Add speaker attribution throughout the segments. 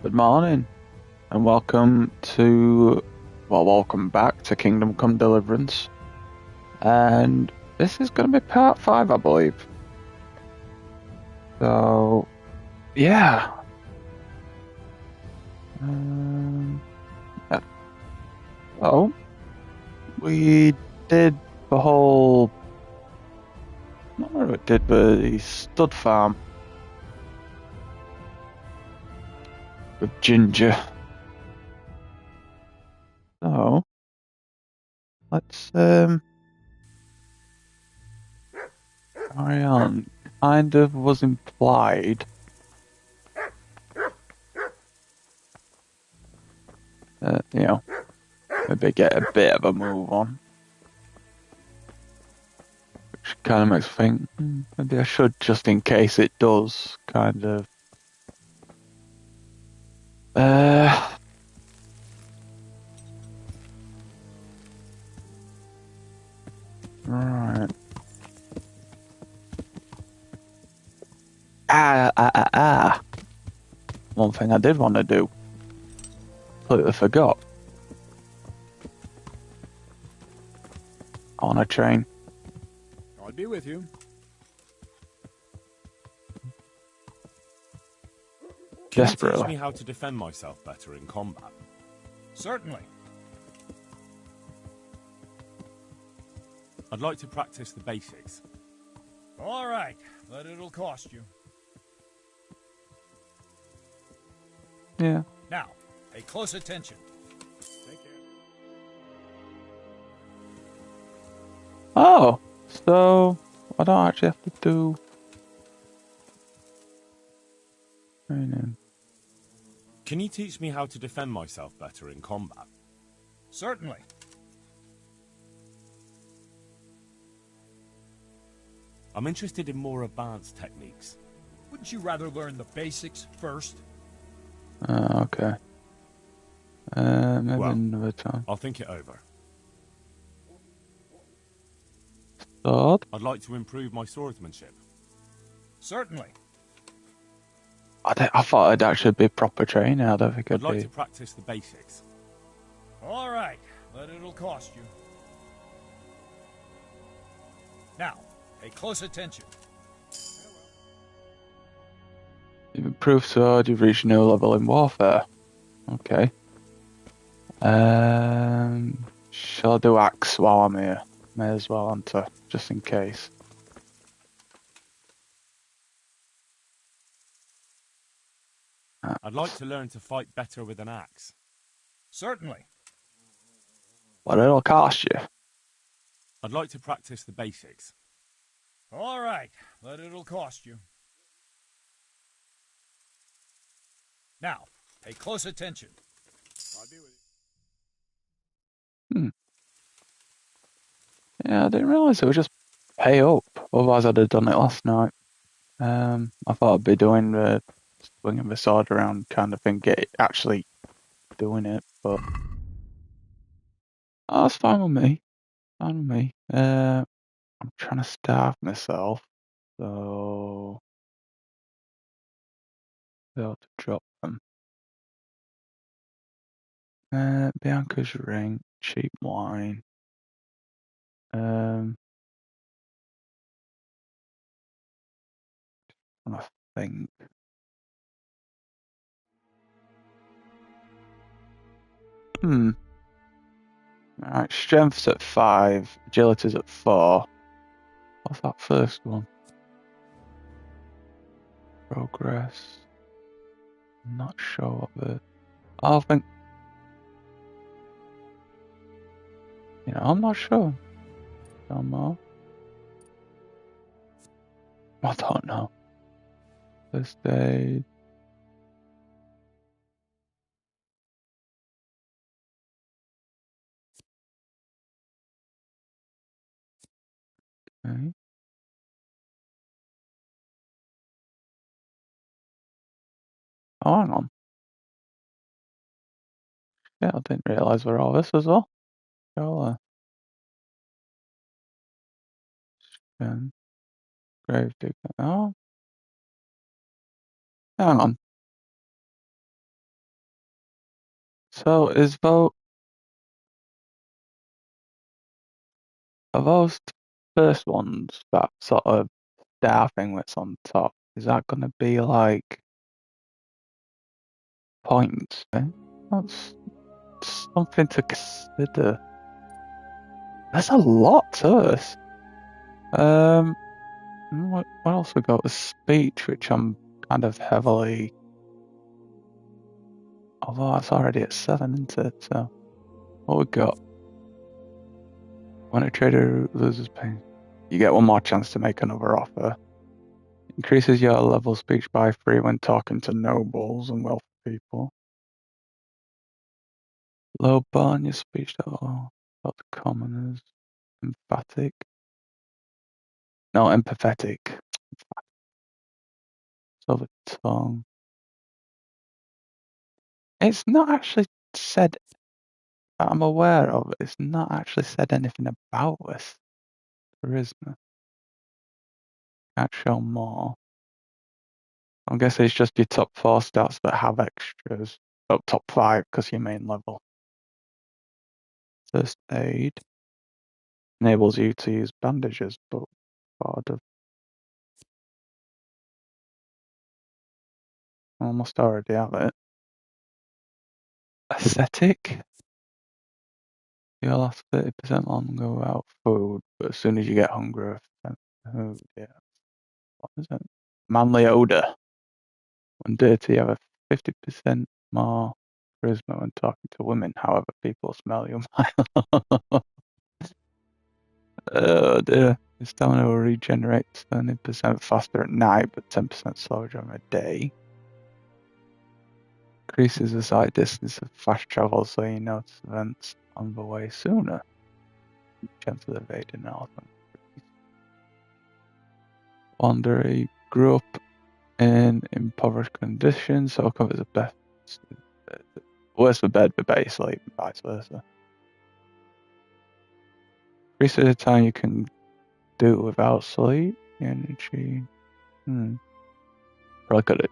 Speaker 1: Good morning, and welcome back to Kingdom Come Deliverance. And this is going to be part 5, I believe. So, yeah. Yeah. So, we did the whole. Not what we did, but the stud farm with Ginger. So, let's carry on. Kind of was implied. Maybe get a bit of a move on. Which kind of makes me think, maybe I should, just in case it does, kind of. Right. Ah. One thing I did want to do. Completely forgot. On a train.
Speaker 2: I'll be with you.
Speaker 3: Can you
Speaker 1: Desperately.
Speaker 3: teach me how to defend myself better in combat?
Speaker 2: Certainly.
Speaker 3: I'd like to practice the basics.
Speaker 2: All right, but it'll cost you.
Speaker 1: Yeah.
Speaker 2: Now, pay close attention. Take care.
Speaker 1: Oh, so I don't actually have to do training.
Speaker 3: Can you teach me how to defend myself better in combat?
Speaker 2: Certainly.
Speaker 3: I'm interested in more advanced techniques.
Speaker 2: Wouldn't you rather learn the basics first?
Speaker 1: Okay. Maybe
Speaker 3: Well,
Speaker 1: another time.
Speaker 3: I'll think it over.
Speaker 1: Sword?
Speaker 3: I'd like to improve my swordsmanship.
Speaker 2: Certainly.
Speaker 1: I thought it'd actually be proper training. I don't think
Speaker 3: I'd
Speaker 1: it'd
Speaker 3: like
Speaker 1: be.
Speaker 3: to practice the basics.
Speaker 2: All right, but it'll cost you. Now, pay close attention.
Speaker 1: You've improved sword, you've reached a new level in warfare. Okay. Shall I do axe while I'm here? May as well, enter, just in case.
Speaker 3: I'd like to learn to fight better with an axe.
Speaker 2: Certainly.
Speaker 1: But it'll cost you.
Speaker 3: I'd like to practice the basics.
Speaker 2: All right, but it'll cost you. Now, pay close attention. I'll be with you.
Speaker 1: Yeah, I didn't realise it would just pay up. Otherwise, I'd have done it last night. I thought I'd be doing the swinging the sword around kind of thing, actually doing it, but that's fine with me. Fine with me. I'm trying to starve myself, so be able to drop them. Bianca's ring, cheap wine. I think. Alright, strength's at 5, agility's at 4. What's that first one? Progress. I'm not sure of it. I think. I'm not sure. Don't know. I don't know. First aid. Okay. Oh, hang on. Yeah, I didn't realise we're all this as well. Controller. Grave digger. Oh. Hang on. So are those first ones that sort of star thing that's on top? Is that gonna be like points? Eh? That's something to consider. There's a lot to this. What else we got? The speech, which I'm kind of heavily. Although that's already at 7, isn't it? So what we got? When a trader loses pain, you get one more chance to make another offer. Increases your level of speech by 3 when talking to nobles and wealthy people. Low bar on your speech level. About the commoners. Emphatic. No, empathetic. So the tongue. It's not actually said that I'm aware of. It's not actually said anything about this charisma. Can't show more. I'm guessing it's just your top 4 stats that have extras. Oh, top 5 because your main level. First aid enables you to use bandages, but part of almost already have it. Aesthetic. You'll last 30% longer without food, but as soon as you get hungry, oh yeah, what is it? Manly odor. When dirty, you have a 50% more charisma when talking to women. However, people smell you. Oh dear. Your stamina will regenerate 70% faster at night, but 10% slower during the day. Increases the sight distance of fast travel, so you notice events on the way sooner. Chance of evading an elephant. Wanderer grew up in impoverished conditions, so covers the best. Worse for bed, but better you sleep, and vice versa. Increases the time you can do without sleep. Energy. Probably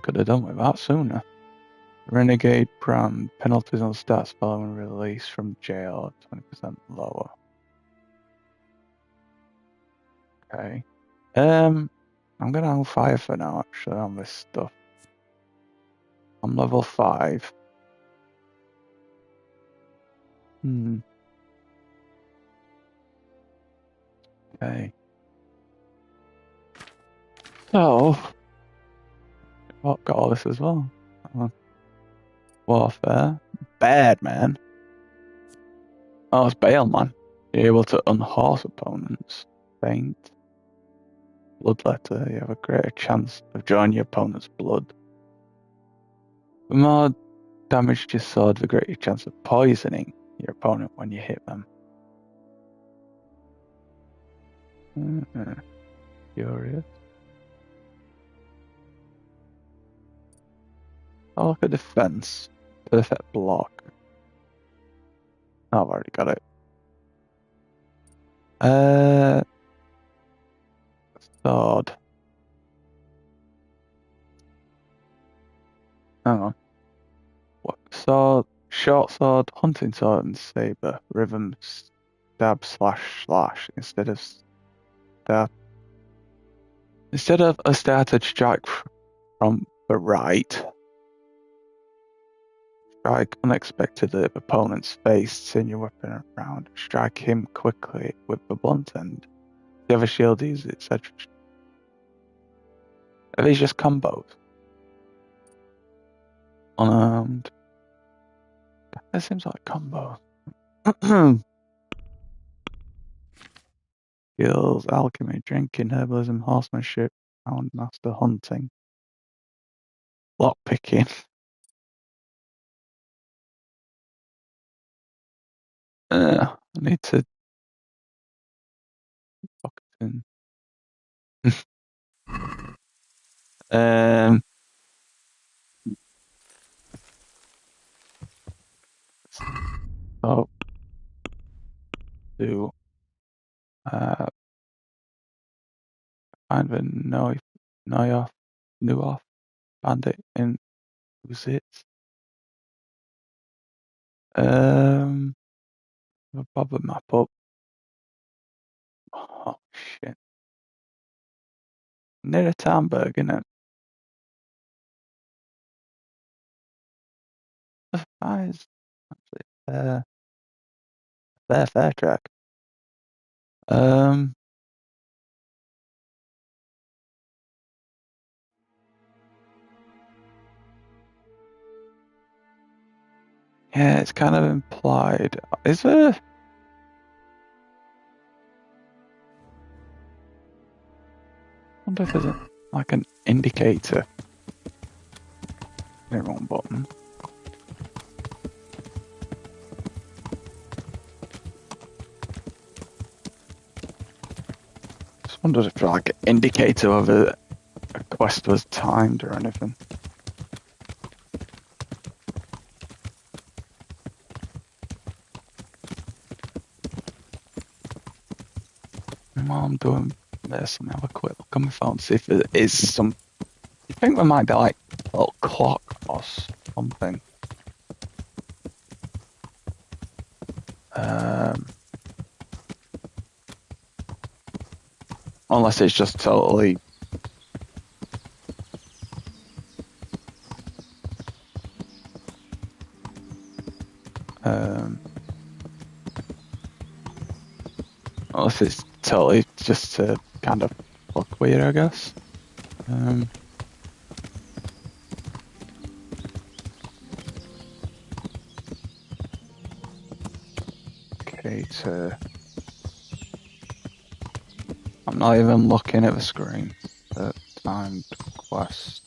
Speaker 1: could have done without sooner. Renegade brand. Penalties on stats following release from jail 20% lower. Okay. I'm gonna hang fire for now actually on this stuff. I'm level 5. Okay. So got all this as well. Warfare. Bad man. Oh, it's Bale man. You're able to unhorse opponents. Faint. Bloodletter. You have a greater chance of drawing your opponent's blood. The more damage to your sword, the greater chance of poisoning your opponent when you hit them. Curious. Oh, look at defense. Perfect block. Oh, I've already got it. Sword. Hang on. What? Sword, short sword, hunting sword, and saber. Rhythm, stab, slash, slash. Instead of a started strike from the right, strike unexpectedly at the opponent's face, turn your weapon around, strike him quickly with the blunt end. The other shield use it, etc. Are these just combos? Unarmed. That seems like combo. Skills, alchemy, drinking, herbalism, horsemanship, houndmaster, hunting, lockpicking. I need to fucking. um. So do find the Noyoff Bandit in who's it? I'll pop the map up. Oh shit. Near a Tamberg, innit? That is actually fair track. Yeah, it's kind of implied. Is there? I wonder if there's like an indicator. The wrong button. Just wondered if there's like an indicator of a quest was timed or anything. While I'm doing this, let me have a quick look on my phone, see if there is some. You think there might be like a little clock or something? Unless it's just totally. Unless it's totally just to kind of look weird, I guess. Okay, so I'm not even looking at the screen. The timed quest.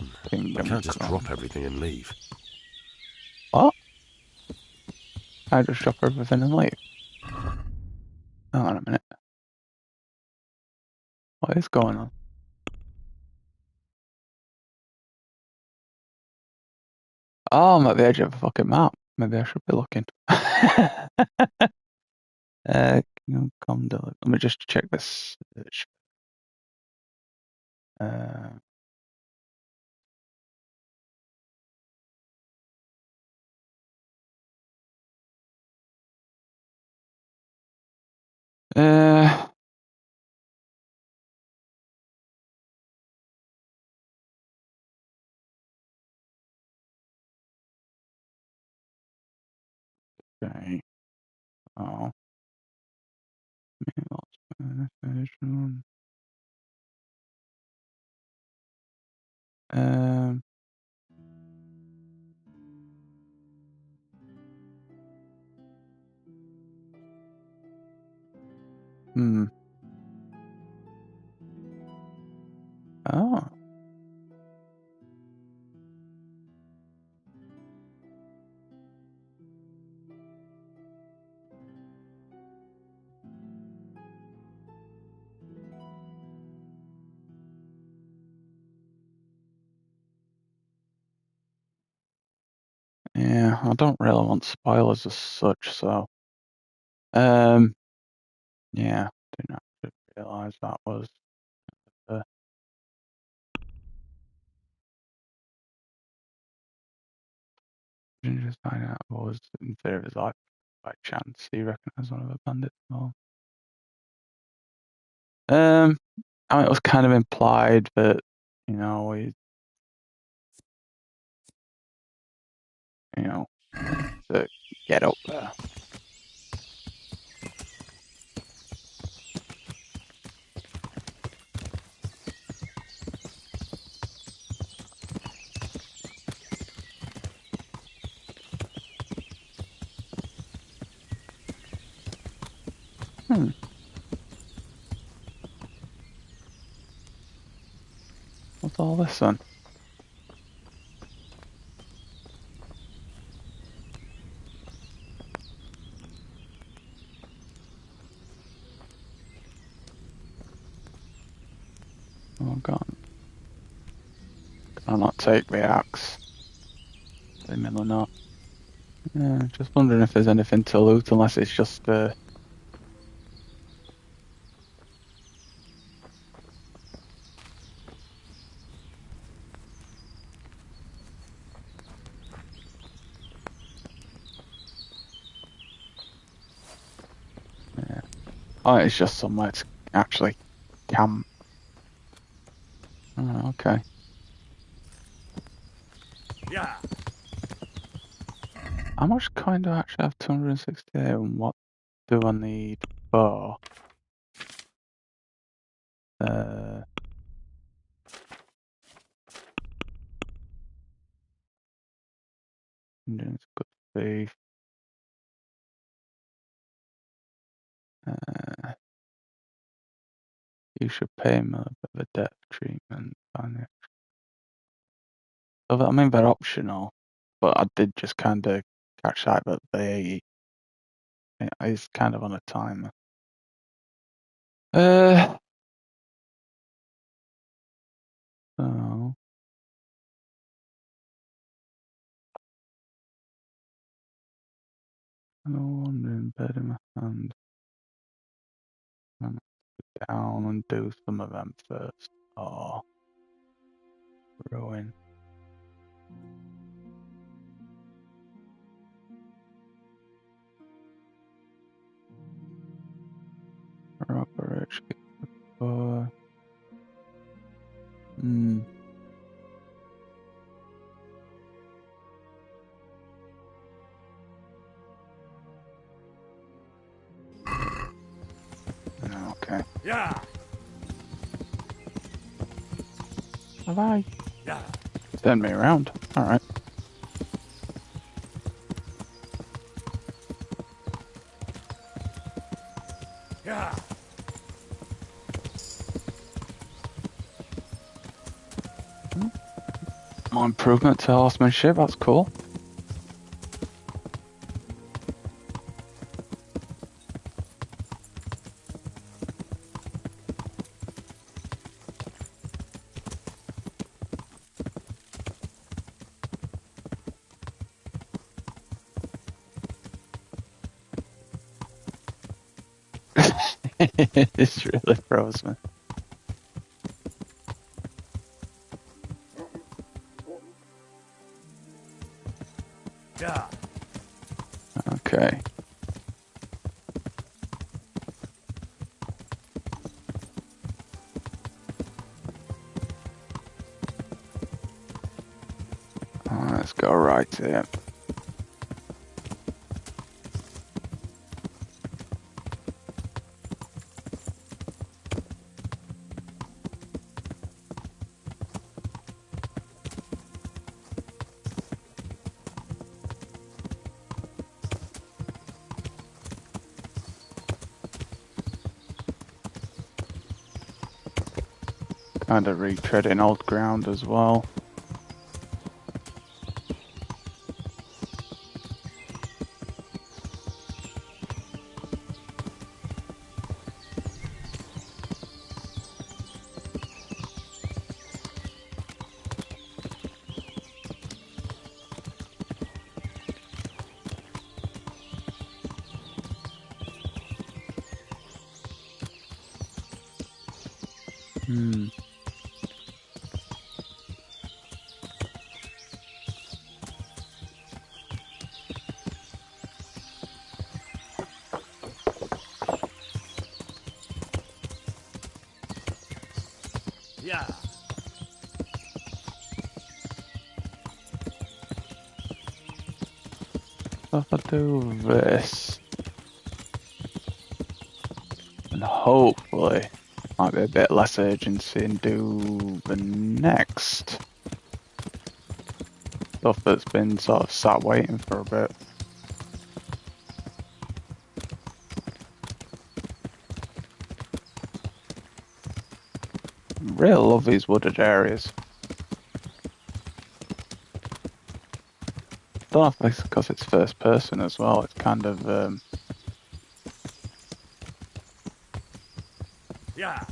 Speaker 3: I
Speaker 1: Kingdom
Speaker 3: can't just
Speaker 1: Come.
Speaker 3: drop everything and leave.
Speaker 1: What? I just drop everything and leave. Hang on a minute. What is going on? Oh, I'm at the edge of a fucking map. Maybe I should be looking. Kingdom Come Deliverance. Let me just check this search. Uh, uh, okay. Oh. Um, hmm. Oh. Yeah, I don't really want spoilers as such, so yeah, didn't actually realise that was didn't just find out what was in favor of his life by chance he recognised one of the bandits. Well, I mean it was kind of implied that, you know, he to get up there. Hmm. What's all this then? Oh god. Can I not take the axe? Seemingly not. Yeah, just wondering if there's anything to loot unless it's just Oh, it's just somewhere to actually camp. Oh, okay.
Speaker 2: Yeah.
Speaker 1: How much coin do I actually have? 268, and what do I need for? Uh, Indians, good faith. You should pay me a bit of a debt treatment on it. So, I mean, they're optional, but I did just kind of catch that it's kind of on a timer. So, no wonder in bed in my hand. I'm gonna sit down and do some of them first. Oh, ruin. Robert for okay.
Speaker 2: Yeah.
Speaker 1: Have I
Speaker 2: Yeah.
Speaker 1: turned me around? Alright.
Speaker 2: Yeah.
Speaker 1: More improvement to horsemanship, that's cool. It's really froze me.
Speaker 2: Yeah.
Speaker 1: Okay. Let's go right here. Kind of retreading old ground as well.
Speaker 2: Yeah.
Speaker 1: So if I do this, and hopefully might be a bit less urgency and do the next stuff that's been sort of sat waiting for a bit. Really love these wooded areas. Don't know if it's because it's first person as well. It's kind of
Speaker 2: Yeah.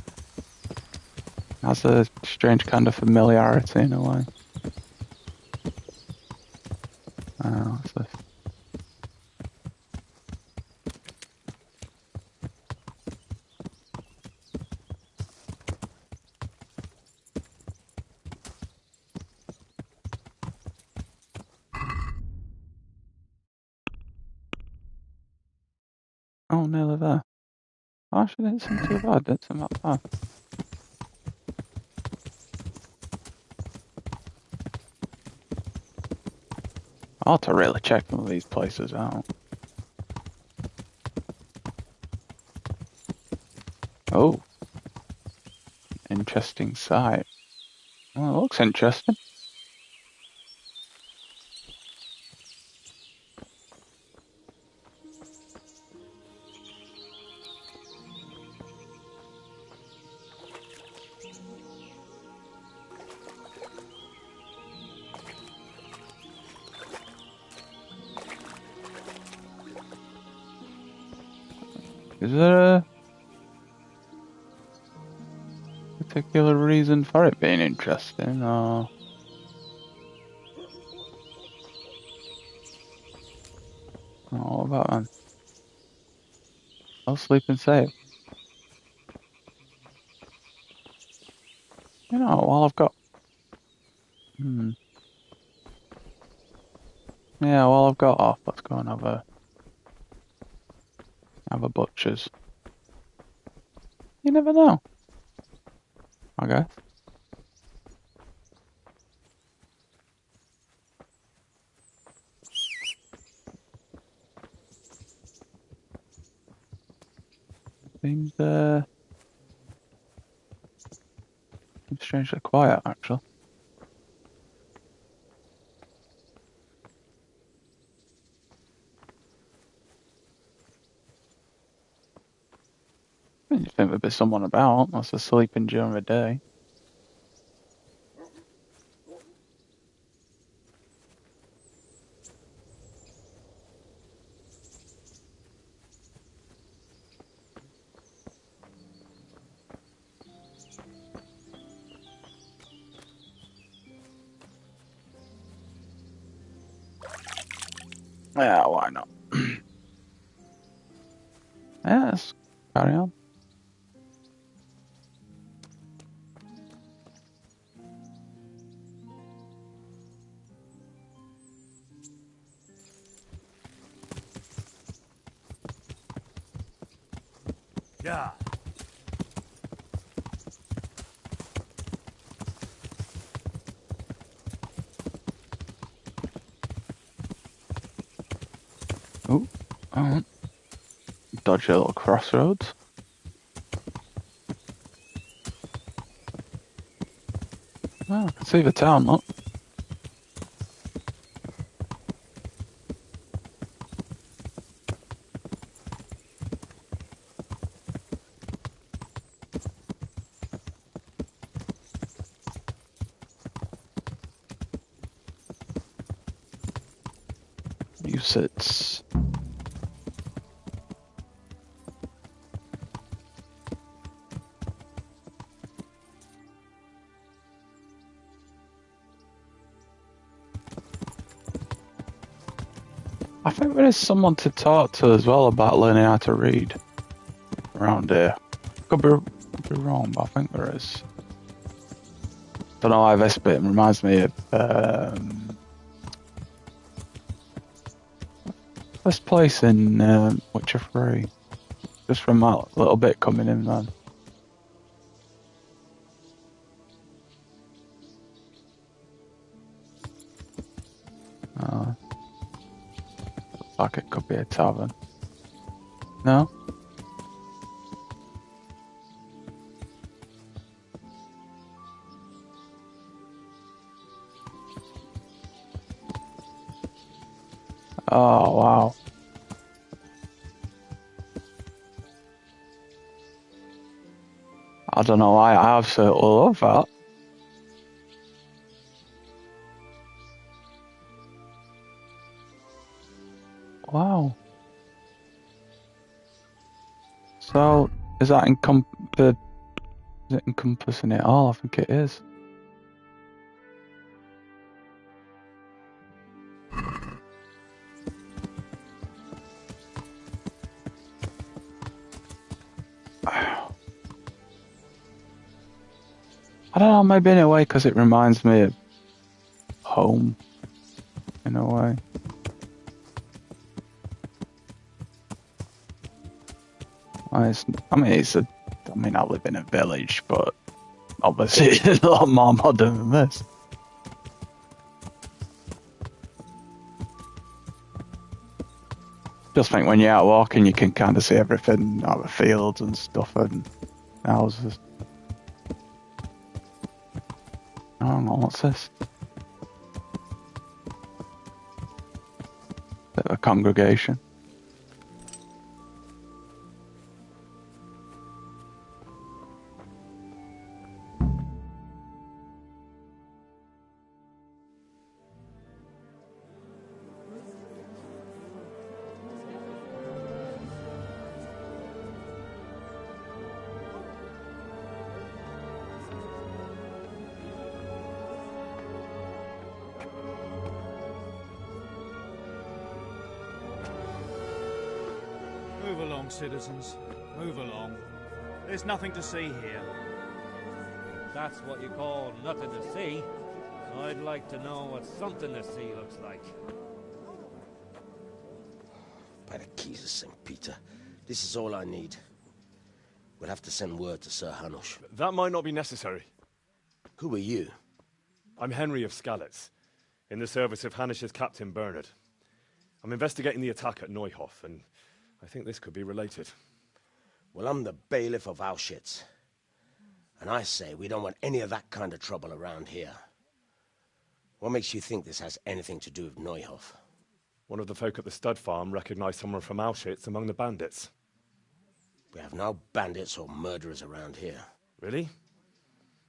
Speaker 1: has a strange kind of familiarity in a way. What's this? Oh, nearly there. Actually, didn't seem too bad. Didn't seem that bad. I ought to really check some of these places out. Oh, interesting site. Well, it looks interesting. Is there a particular reason for it being interesting, or... Oh, what about man? I'll sleep and save. You know, while I've got... Yeah, while I've got off, let's go and have a butcher's. You never know, I guess. Seems strangely quiet, actually. You'd think there'd be someone about, unless they're sleeping during the day. Yeah, why not? Yeah, let's carry on.
Speaker 2: Yeah.
Speaker 1: Oh, dodge a little crossroads. Oh, I can see the town, look. You sits. I think there is someone to talk to as well about learning how to read around here. Could be wrong, but I think there is. Don't know why this bit reminds me of this place in Witcher 3. Just from that little bit coming in, man. Looks like it could be a tavern. No? Oh, wow. I don't know why, I absolutely love that. Wow. So, is that is it encompassing it all? I think it is. I don't know, maybe in a way because it reminds me of home, in a way. I mean, I live in a village, but obviously it's a lot more modern than this. Just think when you're out walking, you can kind of see everything out of the fields and stuff and houses. Oh, hang on, what's this? Bit of a congregation.
Speaker 2: Move along, citizens. Move along. There's nothing to see here.
Speaker 4: That's what you call nothing to see. I'd like to know what something to see looks like.
Speaker 5: By the keys of St. Peter, this is all I need. We'll have to send word to Sir Hanush.
Speaker 3: That might not be necessary.
Speaker 5: Who are you?
Speaker 3: I'm Henry of Skalitz, in the service of Hanush's Captain Bernard. I'm investigating the attack at Neuhof, and I think this could be related.
Speaker 5: Well, I'm the bailiff of Auschwitz. And I say we don't want any of that kind of trouble around here. What makes you think this has anything to do with Neuhof?
Speaker 3: One of the folk at the stud farm recognized someone from Auschwitz among the bandits.
Speaker 5: We have no bandits or murderers around here.
Speaker 3: Really?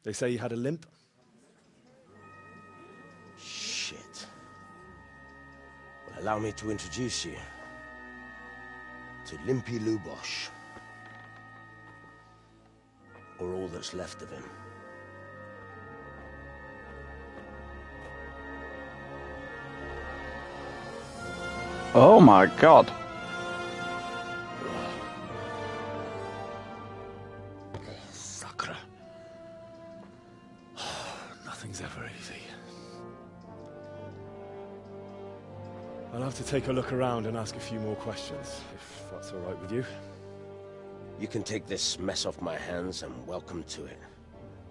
Speaker 3: They say he had a limp?
Speaker 5: Shit. Well, allow me to introduce you to Limpy Lubosh. Or all that's left of him.
Speaker 1: Oh my god.
Speaker 3: Sakra. Nothing's ever easy. I'll have to take a look around and ask a few more questions, if that's all right with you.
Speaker 5: You can take this mess off my hands and welcome to it.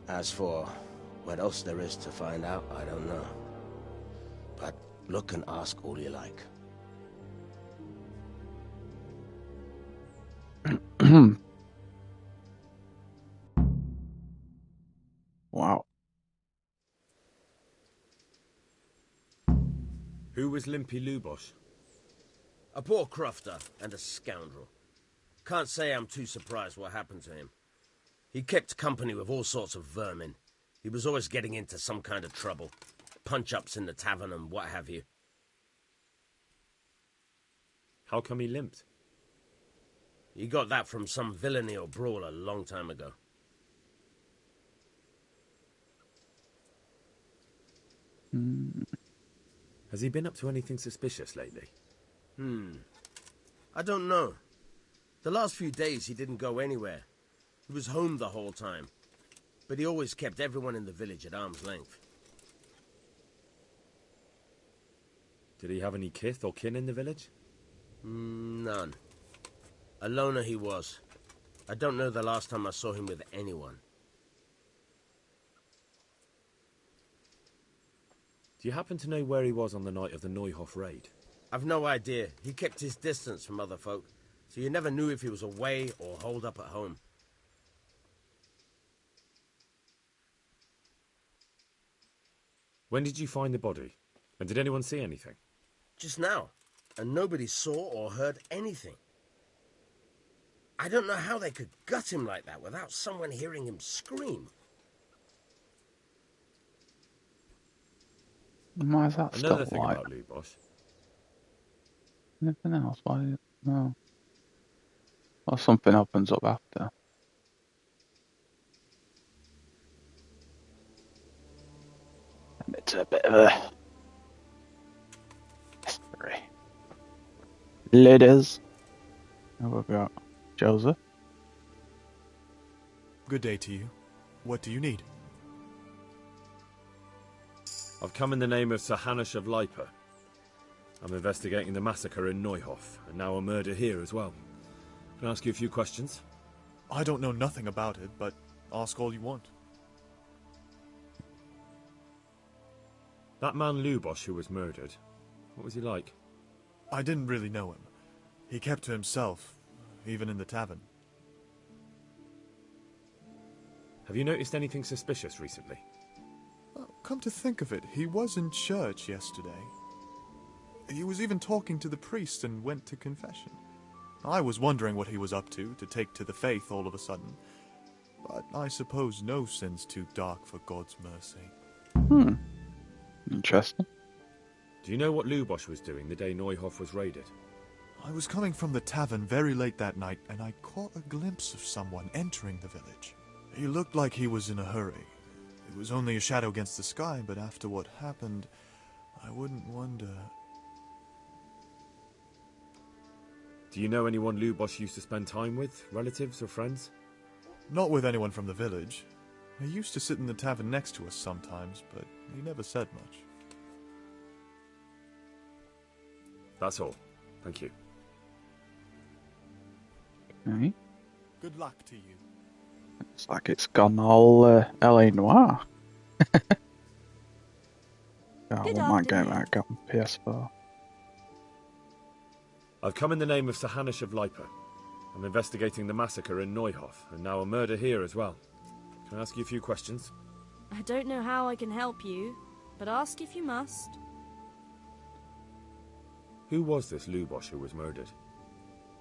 Speaker 5: As for what else there is to find out, I don't know. But look and ask all you like.
Speaker 1: Wow.
Speaker 3: Who was Limpy Lubosh?
Speaker 5: A poor crofter and a scoundrel. Can't say I'm too surprised what happened to him. He kept company with all sorts of vermin. He was always getting into some kind of trouble. Punch-ups in the tavern and what have you.
Speaker 3: How come he limped?
Speaker 5: He got that from some villainy or brawl a long time ago.
Speaker 3: Has he been up to anything suspicious lately?
Speaker 5: I don't know. The last few days he didn't go anywhere. He was home the whole time. But he always kept everyone in the village at arm's length.
Speaker 3: Did he have any kith or kin in the village?
Speaker 5: None. A loner he was. I don't know the last time I saw him with anyone.
Speaker 3: Do you happen to know where he was on the night of the Neuhof raid?
Speaker 5: I've no idea. He kept his distance from other folk, so you never knew if he was away or holed up at home.
Speaker 3: When did you find the body? And did anyone see anything?
Speaker 5: Just now. And nobody saw or heard anything. I don't know how they could gut him like that without someone hearing him scream.
Speaker 1: Why is that
Speaker 3: Another
Speaker 1: still
Speaker 3: thing
Speaker 1: alive?
Speaker 3: about Lubosh.
Speaker 1: Anything else? Why? No. Or something opens up after. And it's a bit of a mystery. Ladies. Now we've got Joseph.
Speaker 6: Good day to you. What do you need?
Speaker 3: I've come in the name of Sir Hanush of Lipa. I'm investigating the massacre in Neuhof, and now a murder here as well. Can I ask you a few questions?
Speaker 6: I don't know nothing about it, but ask all you want.
Speaker 3: That man Lubosh who was murdered, what was he like?
Speaker 6: I didn't really know him. He kept to himself, even in the tavern.
Speaker 3: Have you noticed anything suspicious recently?
Speaker 6: Well, come to think of it, he was in church yesterday. He was even talking to the priest and went to confession. I was wondering what he was up to take to the faith all of a sudden. But I suppose no sin's too dark for God's mercy.
Speaker 1: Interesting.
Speaker 3: Do you know what Lubosh was doing the day Neuhof was raided?
Speaker 6: I was coming from the tavern very late that night, and I caught a glimpse of someone entering the village. He looked like he was in a hurry. It was only a shadow against the sky, but after what happened, I wouldn't wonder...
Speaker 3: Do you know anyone Lubosh used to spend time with? Relatives or friends?
Speaker 6: Not with anyone from the village. He used to sit in the tavern next to us sometimes, but he never said much.
Speaker 3: That's all. Thank you.
Speaker 1: Okay.
Speaker 6: Good luck to you.
Speaker 1: It's like it's gone all LA Noir. I
Speaker 7: Good
Speaker 1: want my game
Speaker 7: afternoon.
Speaker 1: out on PS4.
Speaker 3: I've come in the name of Sir Hanish of Lipa. I'm investigating the massacre in Neuhof, and now a murder here as well. Can I ask you a few questions?
Speaker 7: I don't know how I can help you, but ask if you must.
Speaker 3: Who was this Lubosh who was murdered?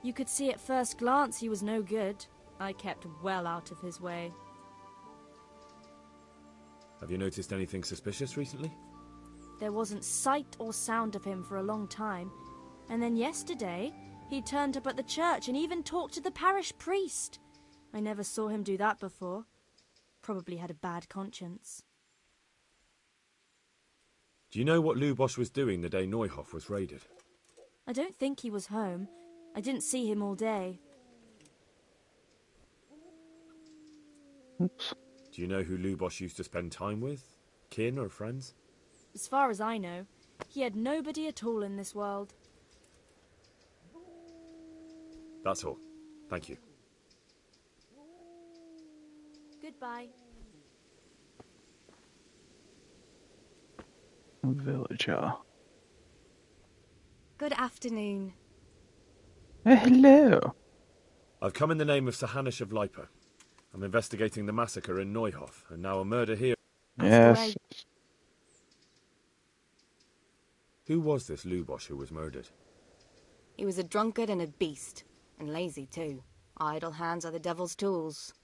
Speaker 7: You could see at first glance he was no good. I kept well out of his way.
Speaker 3: Have you noticed anything suspicious recently?
Speaker 7: There wasn't sight or sound of him for a long time, and then yesterday he turned up at the church and even talked to the parish priest. I never saw him do that before. Probably had a bad conscience.
Speaker 3: Do you know what Lubosh was doing the day Neuhof was raided?
Speaker 7: I don't think he was home. I didn't see him all day.
Speaker 1: Oops.
Speaker 3: Do you know who Lubosh used to spend time with? Kin or friends?
Speaker 7: As far as I know, he had nobody at all in this world.
Speaker 3: That's all. Thank you.
Speaker 7: Goodbye.
Speaker 1: Villager.
Speaker 8: Good afternoon.
Speaker 1: Hello.
Speaker 3: I've come in the name of Sir Hanish of Lipa. I'm investigating the massacre in Neuhof, and now a murder here.
Speaker 1: Yes.
Speaker 7: great.
Speaker 3: Who was this Lubosh who was murdered?
Speaker 8: He was a drunkard and a beast, and lazy too. Idle hands are the devil's tools.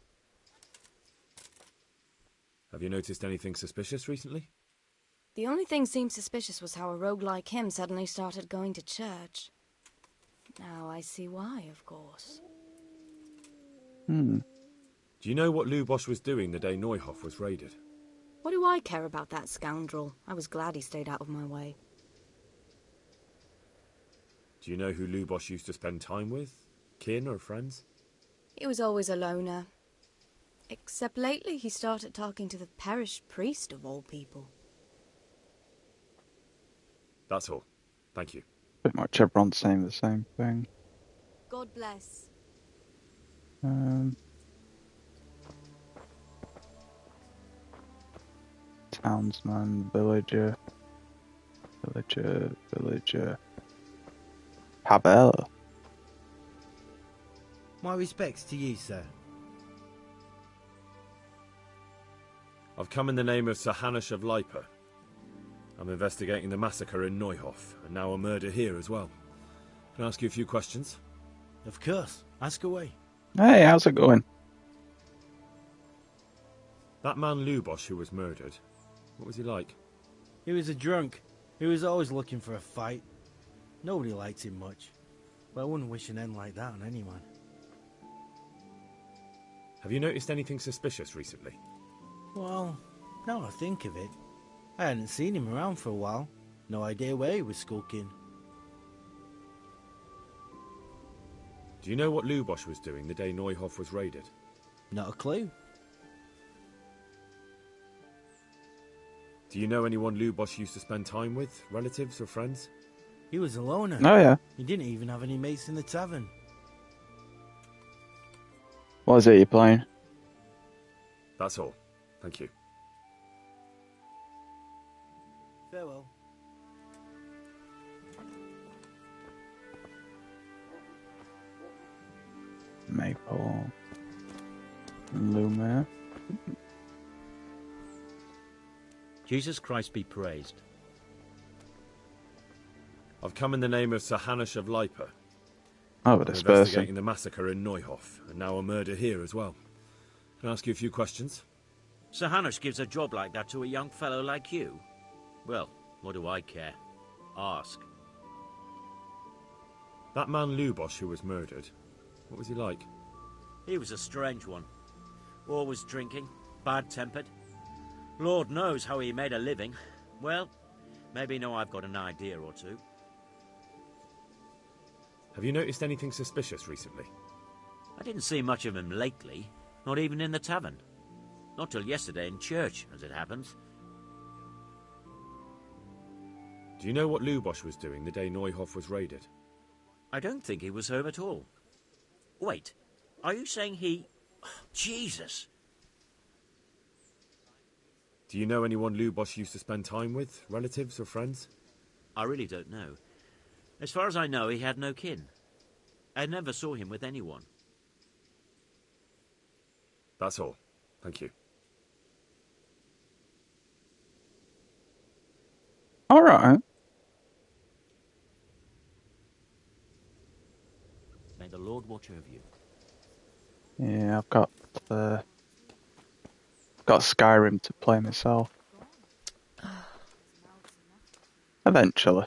Speaker 3: Have you noticed anything suspicious recently?
Speaker 8: The only thing seemed suspicious was how a rogue like him suddenly started going to church. Now I see why, of course.
Speaker 3: Do you know what Lubosh was doing the day Neuhof was raided?
Speaker 8: What do I care about that scoundrel? I was glad he stayed out of my way.
Speaker 3: Do you know who Lubosh used to spend time with? Kin or friends?
Speaker 8: He was always a loner. Except lately he started talking to the parish priest of all people.
Speaker 3: That's all. Thank you.
Speaker 1: Pretty much everyone's saying the same thing.
Speaker 8: God bless.
Speaker 1: Townsman, villager. Pavel.
Speaker 9: My respects to you, sir.
Speaker 3: I've come in the name of Sir Hanish of Lipa. I'm investigating the massacre in Neuhof, and now a murder here as well. Can I ask you a few questions?
Speaker 9: Of course. Ask away.
Speaker 1: Hey, how's it going?
Speaker 3: That man Lubosh who was murdered, what was he like?
Speaker 9: He was a drunk. He was always looking for a fight. Nobody liked him much. But I wouldn't wish an end like that on anyone.
Speaker 3: Have you noticed anything suspicious recently?
Speaker 9: Well, now I think of it, I hadn't seen him around for a while. No idea where he was skulking.
Speaker 3: Do you know what Lubosh was doing the day Neuhof was raided?
Speaker 9: Not a clue.
Speaker 3: Do you know anyone Lubosh used to spend time with? Relatives or friends?
Speaker 9: He was a loner.
Speaker 1: Oh yeah.
Speaker 9: He didn't even have any mates in the tavern.
Speaker 1: What is it you're playing?
Speaker 3: That's all. Thank you.
Speaker 9: Farewell.
Speaker 1: Maple. Lumiere.
Speaker 10: Jesus Christ be praised.
Speaker 3: I've come in the name of Sir Hanush of Lipa.
Speaker 1: Oh,
Speaker 3: I'm
Speaker 1: this
Speaker 3: investigating
Speaker 1: person.
Speaker 3: the massacre in Neuhof, and now a murder here as well. Can I ask you a few questions?
Speaker 10: Sir Hanush gives a job like that to a young fellow like you? Well, what do I care? Ask.
Speaker 3: That man Lubosh who was murdered, what was he like?
Speaker 10: He was a strange one. Always drinking, bad-tempered. Lord knows how he made a living. Well, maybe now I've got an idea or two.
Speaker 3: Have you noticed anything suspicious recently?
Speaker 10: I didn't see much of him lately, not even in the tavern. Not till yesterday in church, as it happens.
Speaker 3: Do you know what Lubosh was doing the day Neuhof was raided?
Speaker 10: I don't think he was home at all. Wait, are you saying he... Jesus!
Speaker 3: Do you know anyone Lubosh used to spend time with? Relatives or friends?
Speaker 10: I really don't know. As far as I know, he had no kin. I never saw him with anyone.
Speaker 3: That's all. Thank you.
Speaker 1: All right.
Speaker 10: May the Lord watch over you.
Speaker 1: Yeah, I've got Skyrim to play myself. Eventually.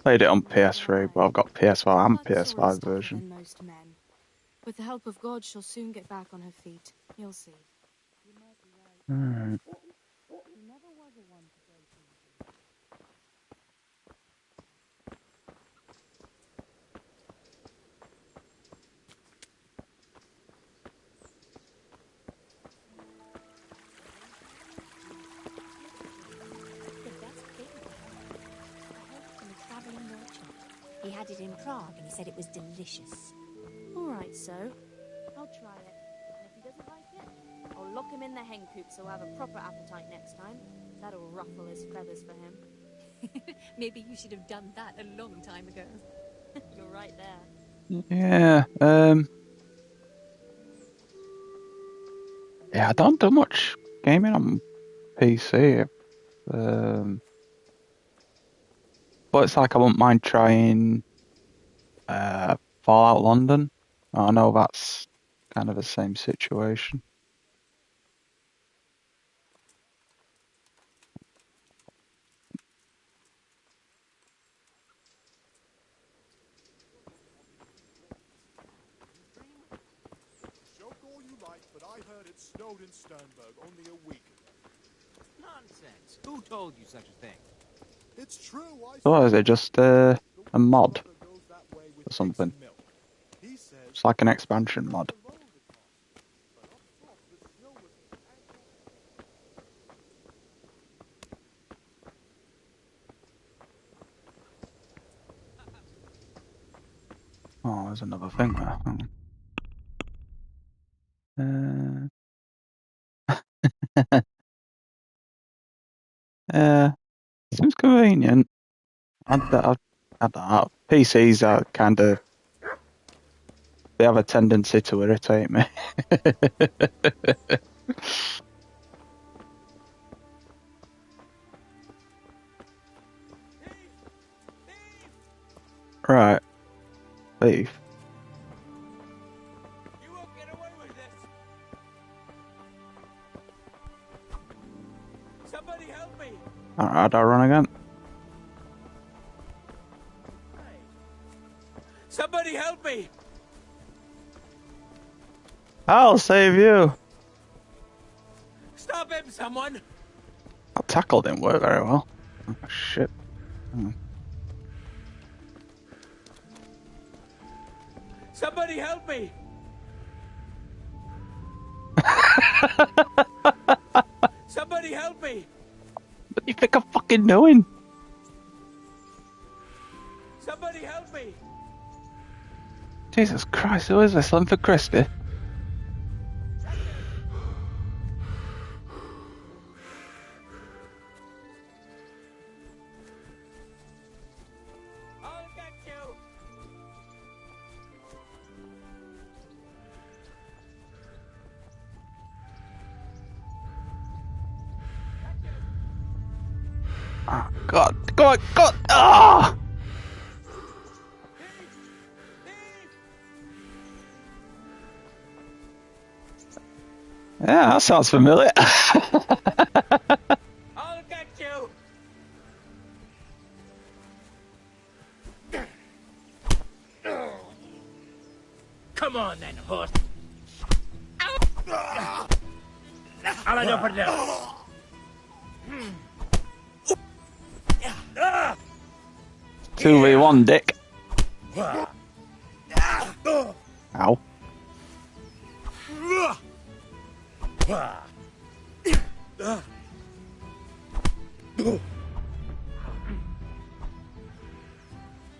Speaker 1: Played it on PS3, but I've got PS4 and PS5 version.
Speaker 7: Most men. With the help of God, she'll soon get back on her feet. You'll see.
Speaker 1: Alright.
Speaker 11: He had it in Prague and he said it was delicious.
Speaker 7: All right, so I'll try it. And if he doesn't like it, I'll lock him in the hen coop so he'll have a proper appetite next time. That'll ruffle his feathers for him.
Speaker 11: Maybe you should have done that a long time ago.
Speaker 7: You're right there.
Speaker 1: Yeah, yeah, I don't do much gaming on PC. But it's like I wouldn't mind trying Fallout London. I know that's kind of the same situation.
Speaker 6: Joke all you like, but I heard it snowed in Sternberg only a week ago.
Speaker 4: Nonsense. Who told you such a thing?
Speaker 6: It's true.
Speaker 1: So what is it, just a mod or something? It's like an expansion mod. Oh, there's another thing there. Seems convenient. I don't know. PCs are kind of... They have a tendency to irritate me. Right. Thief.
Speaker 4: You won't get away with this. Somebody help me.
Speaker 1: Alright, do I run again?
Speaker 4: Somebody help me.
Speaker 1: I'll save you!
Speaker 4: Stop him, someone.
Speaker 1: That tackle didn't work very well. Oh, shit. Oh.
Speaker 4: Somebody help me. Somebody help me.
Speaker 1: What do you think I'm fucking doing?
Speaker 4: Somebody help me.
Speaker 1: Jesus Christ, who is this? Slim for Christie?
Speaker 10: I'll get you!
Speaker 1: Oh, God. Go on, God! Ah! Yeah, that sounds familiar.
Speaker 10: I'll get you! Come on then, horse. I'll end up now.
Speaker 1: 2v1, dick. Ow.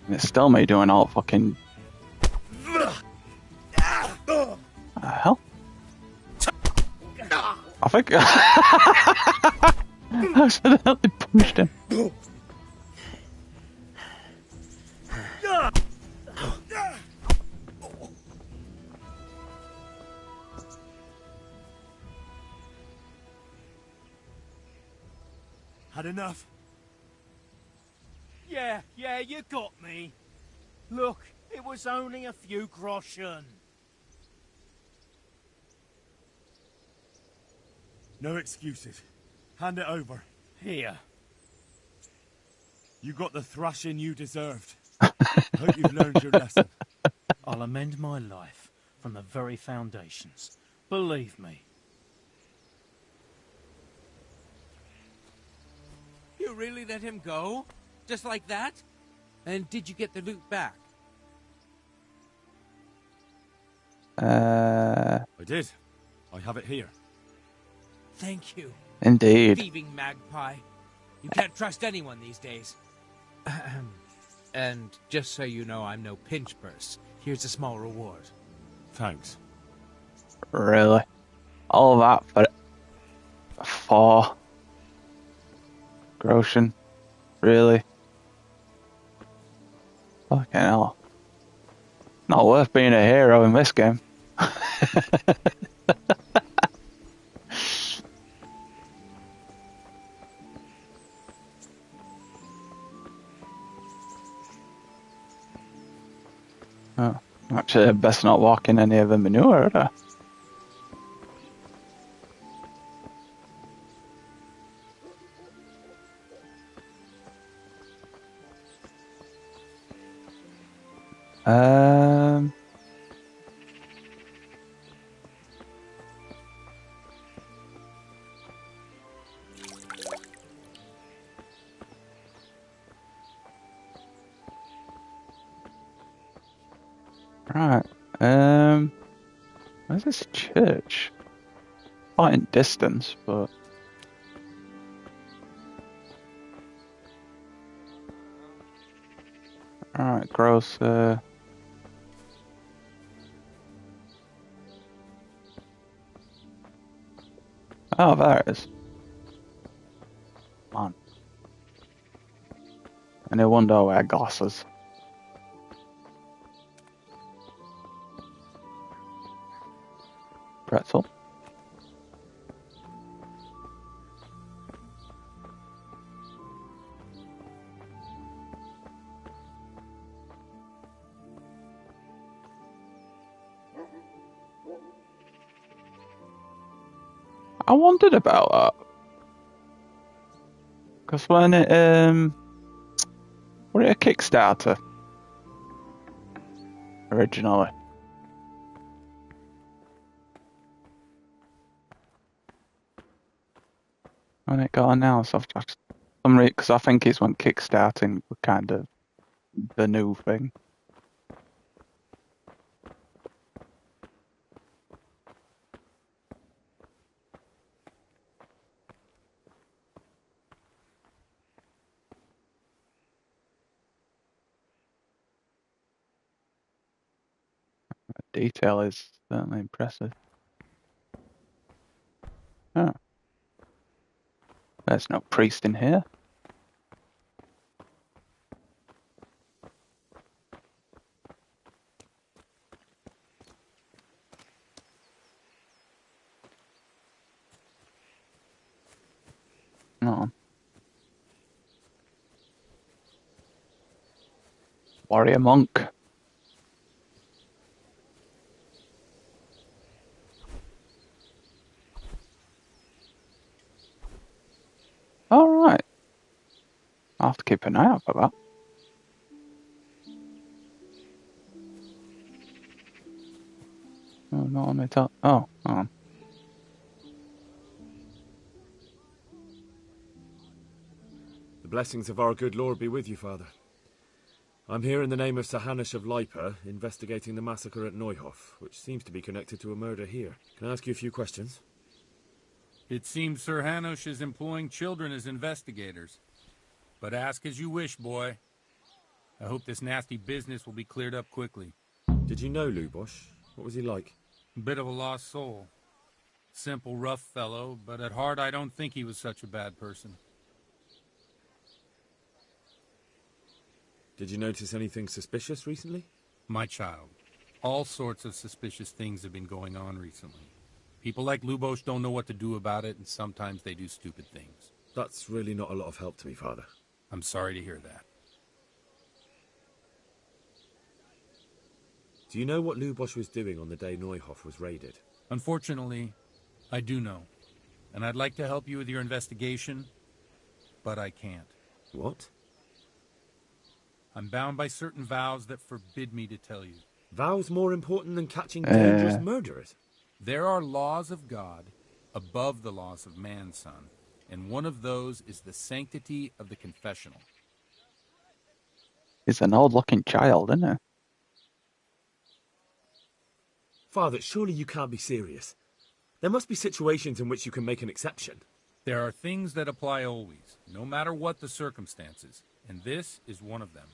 Speaker 1: It's still me doing all fucking... hell? I think... I accidentally punched him.
Speaker 2: Had enough? Yeah, you got me. Look, it was only a few groschen.
Speaker 12: No excuses. Hand it over.
Speaker 2: Here.
Speaker 12: You got the thrashing you deserved. Hope you've learned your lesson.
Speaker 2: I'll amend my life from the very foundations. Believe me.
Speaker 13: You really let him go? Just like that? And did you get the loot back?
Speaker 12: I did. I have it here.
Speaker 13: Thank you.
Speaker 1: Indeed.
Speaker 13: Thieving magpie. You can't trust anyone these days. And just so you know, I'm no pinch purse. Here's a small reward.
Speaker 12: Thanks.
Speaker 1: Really? All that for 4 groschen? Really? Fucking hell. Not worth being a hero in this game. Oh, actually, I'd best not walk in any of the manure, would I? Right. Where's this church? Quite in distance, but... Alright, gross, Oh, there it is. Come on. And no wonder I wear glasses. Pretzel. I wondered about that. Because when it, was it a Kickstarter? Originally. When it got announced, I've just... Because I think it's when Kickstarting was kind of the new thing. detail is certainly impressive. Oh. There's no priest in here. No. Warrior monk. Alright. I'll have to keep an eye out for that. Oh, not on my top. Oh, oh.
Speaker 3: The blessings of our good Lord be with you, Father. I'm here in the name of Sir Hanush of Lipa, investigating the massacre at Neuhof, which seems to be connected to a murder here. Can I ask you a few questions?
Speaker 14: It seems Sir Hanush is employing children as investigators. But ask as you wish, boy. I hope this nasty business will be cleared up quickly.
Speaker 3: Did you know Lubosh? What was he like?
Speaker 14: A bit of a lost soul. Simple, rough fellow, but at heart I don't think he was such a bad person.
Speaker 3: Did you notice anything suspicious recently?
Speaker 14: My child, all sorts of suspicious things have been going on recently. People like Lubosh don't know what to do about it, and sometimes they do stupid things.
Speaker 3: That's really not a lot of help to me, Father.
Speaker 14: I'm sorry to hear that.
Speaker 3: Do you know what Lubosh was doing on the day Neuhof was raided?
Speaker 14: Unfortunately, I do know. And I'd like to help you with your investigation, but I can't.
Speaker 3: What?
Speaker 14: I'm bound by certain vows that forbid me to tell you.
Speaker 3: Vows more important than catching dangerous murderers?
Speaker 14: There are laws of God above the laws of man, son. And one of those is the sanctity of the confessional.
Speaker 1: He's an old-looking child, isn't he?
Speaker 3: Father, surely you can't be serious. There must be situations in which you can make an exception.
Speaker 14: There are things that apply always, no matter what the circumstances, and this is one of them.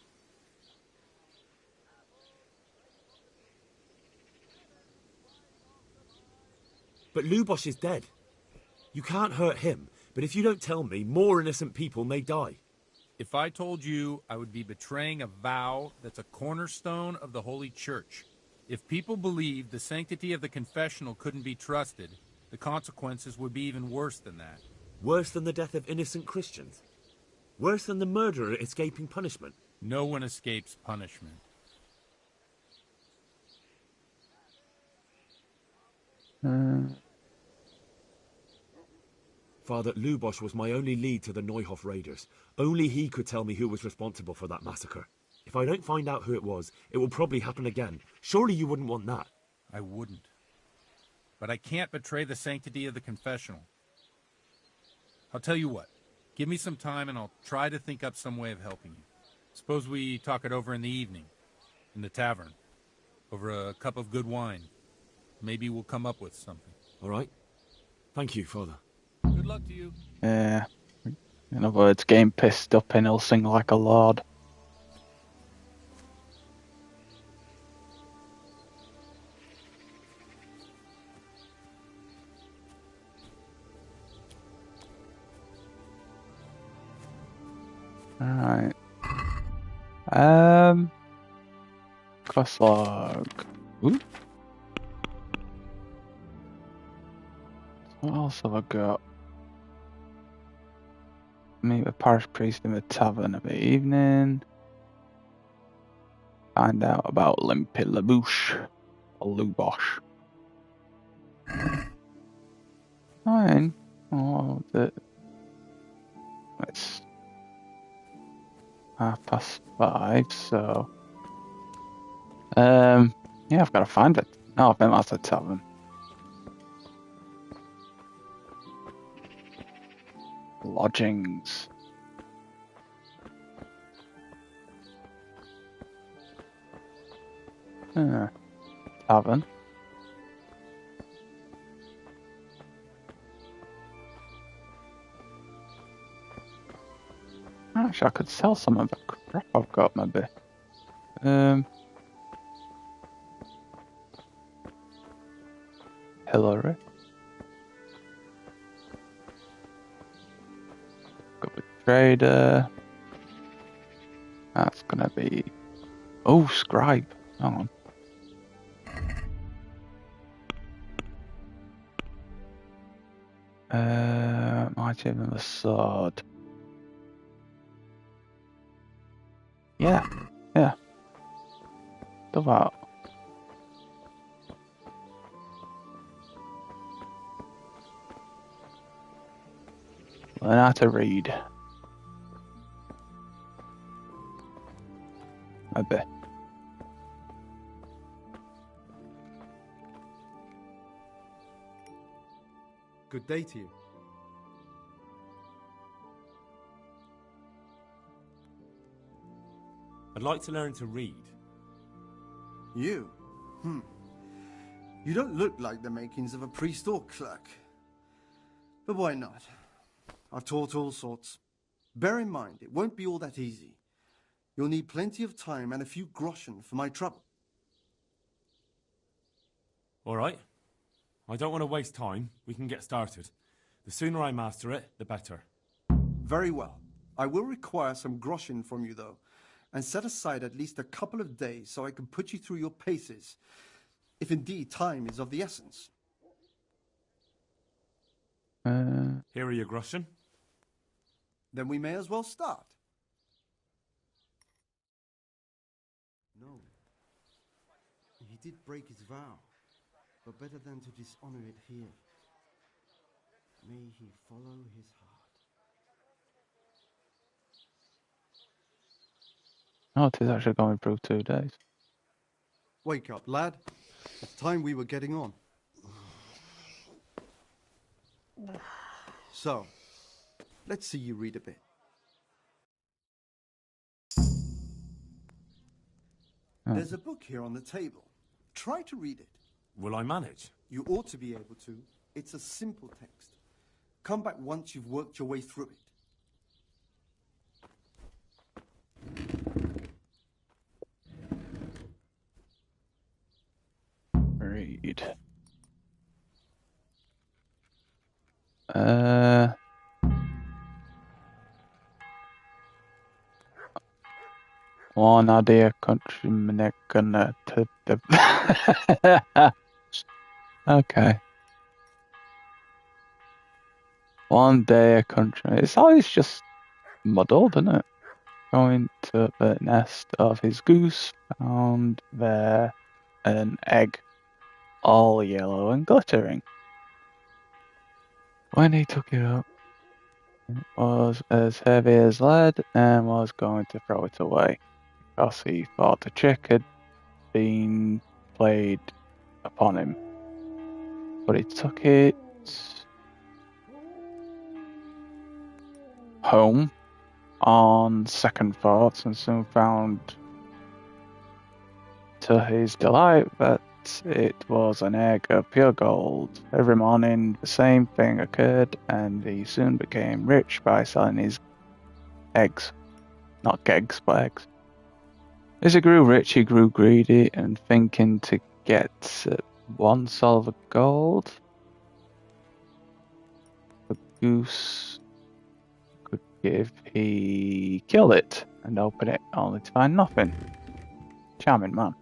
Speaker 3: But Lubosh is dead. You can't hurt him, but if you don't tell me, more innocent people may die.
Speaker 14: If I told you, I would be betraying a vow that's a cornerstone of the Holy Church. If people believed the sanctity of the confessional couldn't be trusted, the consequences would be even worse than that.
Speaker 3: Worse than the death of innocent Christians? Worse than the murderer escaping punishment?
Speaker 14: No one escapes punishment.
Speaker 3: Father, Lubosh was my only lead to the Neuhof raiders. Only he could tell me who was responsible for that massacre. If I don't find out who it was, it will probably happen again. Surely you wouldn't want that.
Speaker 14: I wouldn't. But I can't betray the sanctity of the confessional. I'll tell you what. Give me some time and I'll try to think up some way of helping you. Suppose we talk it over in the evening, in the tavern, over a cup of good wine. Maybe we'll come up with something.
Speaker 3: All right. Thank you, Father.
Speaker 14: Good luck to you.
Speaker 1: Yeah. In other words, getting pissed up and he'll sing like a lord. Alright. Quest log. Ooh. What else have I got? Meet the parish priest in the tavern of the evening. Find out about Limpy Labouche or Lubosh. Fine. Oh, it's 5:30, so yeah, I've got to find it. Oh, I think that's the tavern. Lodgings. Tavern. Actually, I could sell some of the crap I've got, maybe. Hillary. Got a trader. That's gonna be... Oh, scribe. Hang on. Might even the sword. Yeah. Do that. Learn how to read. A bit.
Speaker 15: Good day to you.
Speaker 16: I'd like to learn to read.
Speaker 15: You? You don't look like the makings of a priest or clerk. But why not? I've taught all sorts. Bear in mind, it won't be all that easy. You'll need plenty of time and a few groschen for my trouble.
Speaker 16: All right. I don't want to waste time. We can get started. The sooner I master it, the better.
Speaker 15: Very well. I will require some groschen from you, though, and set aside at least a couple of days so I can put you through your paces, if indeed time is of the essence.
Speaker 16: Here are your groschen.
Speaker 15: Then we may as well start. No. He did break his vow, but better than to dishonor it here. May he follow his heart.
Speaker 1: Oh, it is actually going through 2 days.
Speaker 15: Wake up, lad. It's time we were getting on. So, let's see you read a bit. There's a book here on the table. Try to read it.
Speaker 16: Will I manage?
Speaker 15: You ought to be able to. It's a simple text. Come back once you've worked your way through it.
Speaker 1: Read. One idea countryman gonna to the okay. One day a country. It's always just muddled, isn't it? Going to the nest of his goose, found there an egg, all yellow and glittering. When he took it up, it was as heavy as lead and was going to throw it away, because he thought the trick had been played upon him. But he took it home on second thoughts and soon found to his delight that it was an egg of pure gold. Every morning the same thing occurred, and he soon became rich by selling his eggs. Not kegs, but eggs. As he grew rich, he grew greedy, and thinking to get 1 silver gold the goose could give, he killed it and opened it only to find nothing. Charming man.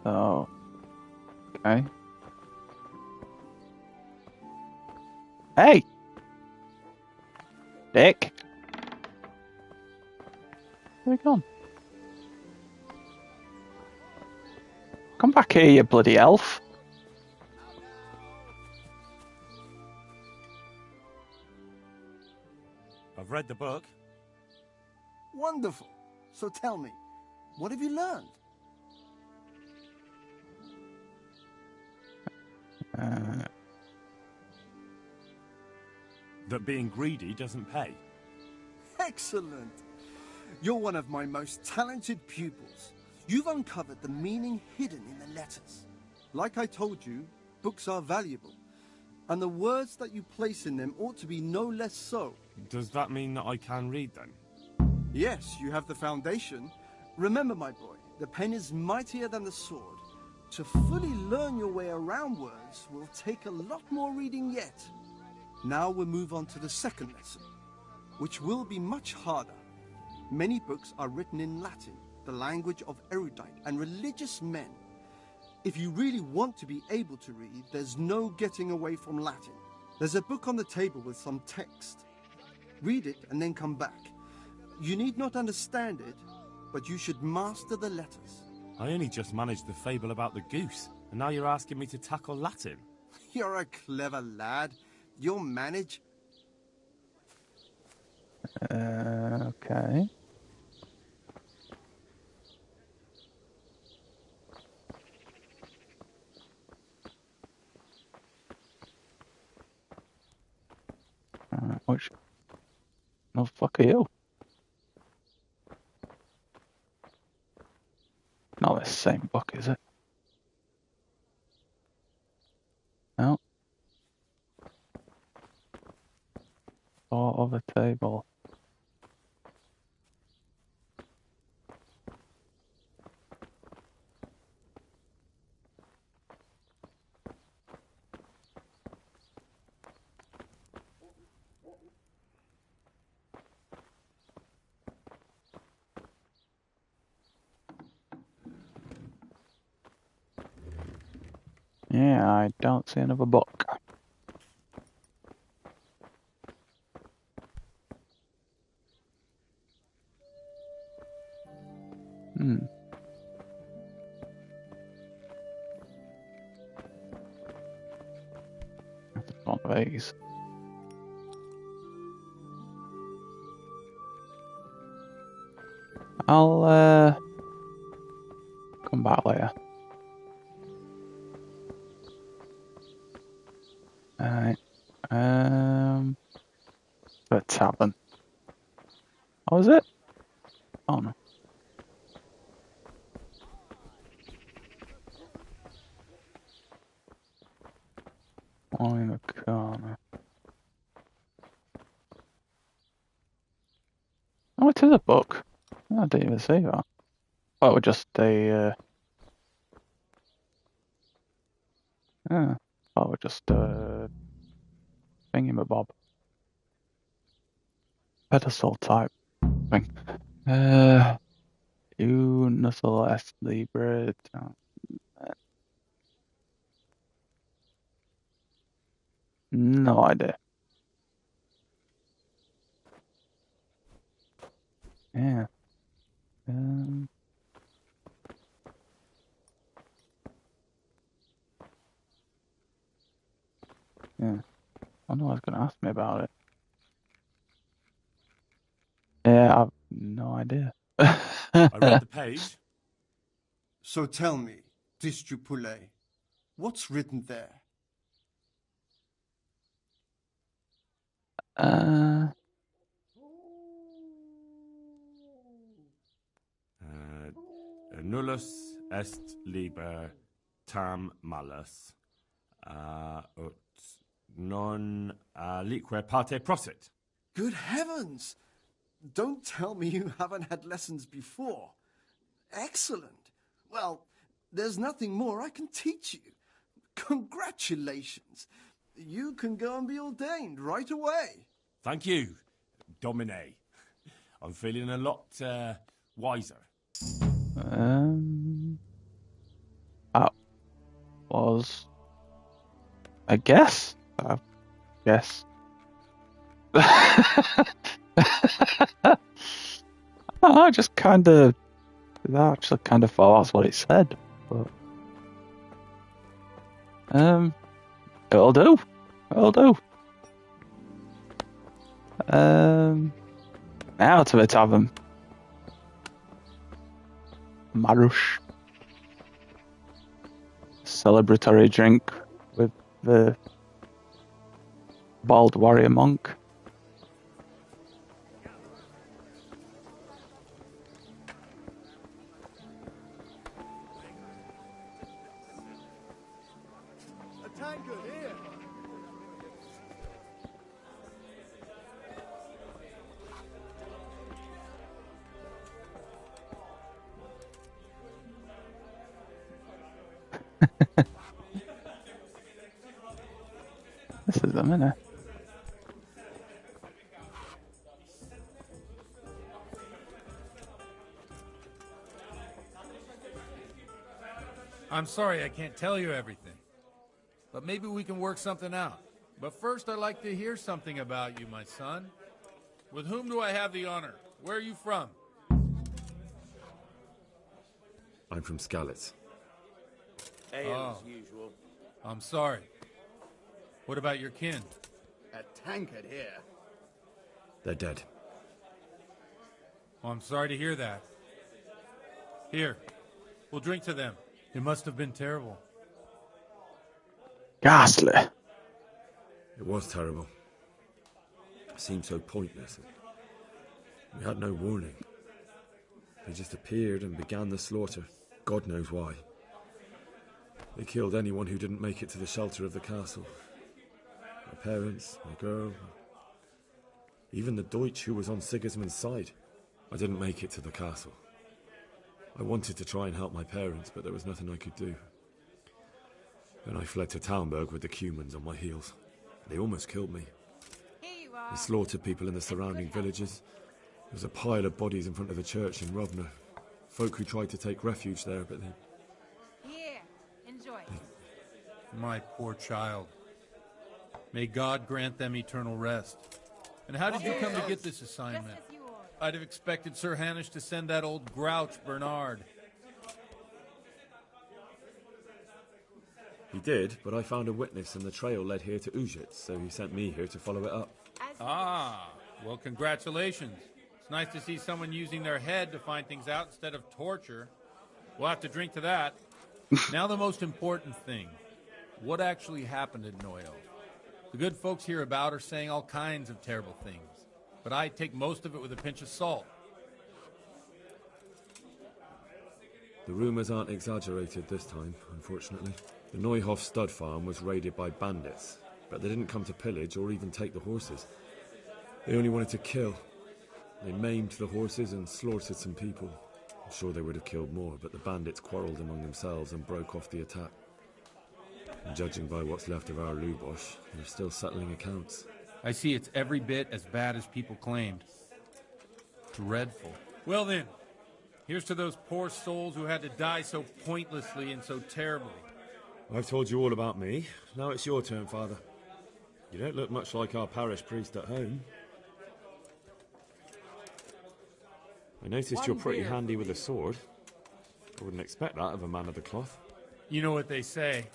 Speaker 1: Oh, okay. Hey! Dick! Where you gone? Come back here, you bloody elf!
Speaker 16: I've read the book.
Speaker 15: Wonderful. So tell me, what have you learned?
Speaker 16: That being greedy doesn't pay.
Speaker 15: Excellent. You're one of my most talented pupils. You've uncovered the meaning hidden in the letters. Like I told you, books are valuable, and the words that you place in them ought to be no less so.
Speaker 16: Does that mean that I can read then?
Speaker 15: Yes, you have the foundation. Remember, my boy, the pen is mightier than the sword. To fully learn your way around words will take a lot more reading yet. Now we'll move on to the second lesson, which will be much harder. Many books are written in Latin, the language of erudite and religious men. If you really want to be able to read, there's no getting away from Latin. There's a book on the table with some text. Read it and then come back. You need not understand it, but you should master the letters.
Speaker 16: I only just managed the fable about the goose, and now you're asking me to tackle Latin.
Speaker 15: You're a clever lad. You'll manage.
Speaker 1: Okay. Which? No, fuck are you? Not the same book, is it? No. Or of a table. Yeah, I don't see another book. That's one of these. I'll come back later. Alright. The tavern. Oh, is it? Oh no. Oh, in the corner. Oh, it is a book. I didn't even see that. Oh, it was just a. Yeah. Oh, it was just a thingamabob. Pedestal type thing. Unos est libre. No idea. Yeah. Yeah. I know I was going to ask me about it. Yeah, I've no idea.
Speaker 16: I read the page.
Speaker 15: So tell me, Distrupule, what's written there?
Speaker 16: Nullus est liber tam malus, ut non alique parte prosit.
Speaker 15: Good heavens! Don't tell me you haven't had lessons before. Excellent. Well, there's nothing more I can teach you. Congratulations. You can go and be ordained right away.
Speaker 16: Thank you, Domine. I'm feeling a lot wiser.
Speaker 1: That was a guess. I guess. I just kind of. I actually kind of thought that's what it said, but it'll do. It'll do. Now to the tavern. Marush. Celebratory drink with the bald warrior monk.
Speaker 15: A tankard here.
Speaker 1: This is them, innit?
Speaker 14: I'm sorry I can't tell you everything. But maybe we can work something out. But first I'd like to hear something about you, my son. With whom do I have the honor? Where are you from?
Speaker 3: I'm from Skalitz.
Speaker 10: Ale as usual.
Speaker 14: I'm sorry. What about your kin?
Speaker 17: A tankard here.
Speaker 3: They're dead.
Speaker 14: Oh, I'm sorry to hear that. Here, we'll drink to them. It must have been terrible.
Speaker 1: Ghastly.
Speaker 3: It was terrible. It seemed so pointless. We had no warning. They just appeared and began the slaughter. God knows why. They killed anyone who didn't make it to the shelter of the castle. My parents, my girl, even the Deutsch who was on Sigismund's side. I didn't make it to the castle. I wanted to try and help my parents, but there was nothing I could do. Then I fled to Talmberg with the Cumans on my heels. They almost killed me. They slaughtered people in the surrounding villages. There was a pile of bodies in front of the church in Rovno. Folk who tried to take refuge there, but they...
Speaker 11: Here, enjoy.
Speaker 14: My poor child. May God grant them eternal rest. And how did you come to get this assignment? I'd have expected Sir Hanish to send that old grouch, Bernard.
Speaker 3: He did, but I found a witness and the trail led here to Ujit, so he sent me here to follow it up.
Speaker 14: Ah, well, congratulations. It's nice to see someone using their head to find things out instead of torture. We'll have to drink to that. Now the most important thing. What actually happened in Neuhof? The good folks hereabout are saying all kinds of terrible things, but I take most of it with a pinch of salt.
Speaker 3: The rumours aren't exaggerated this time, unfortunately. The Neuhof stud farm was raided by bandits, but they didn't come to pillage or even take the horses. They only wanted to kill. They maimed the horses and slaughtered some people. I'm sure they would have killed more, but the bandits quarrelled among themselves and broke off the attack. And judging by what's left of our Lubosh, they're still settling accounts.
Speaker 14: I see it's every bit as bad as people claimed. Dreadful. Well then, here's to those poor souls who had to die so pointlessly and so terribly.
Speaker 3: I've told you all about me. Now it's your turn, Father. You don't look much like our parish priest at home. I noticed you're pretty handy with a sword. I wouldn't expect that of a man of the cloth.
Speaker 14: You know what they say.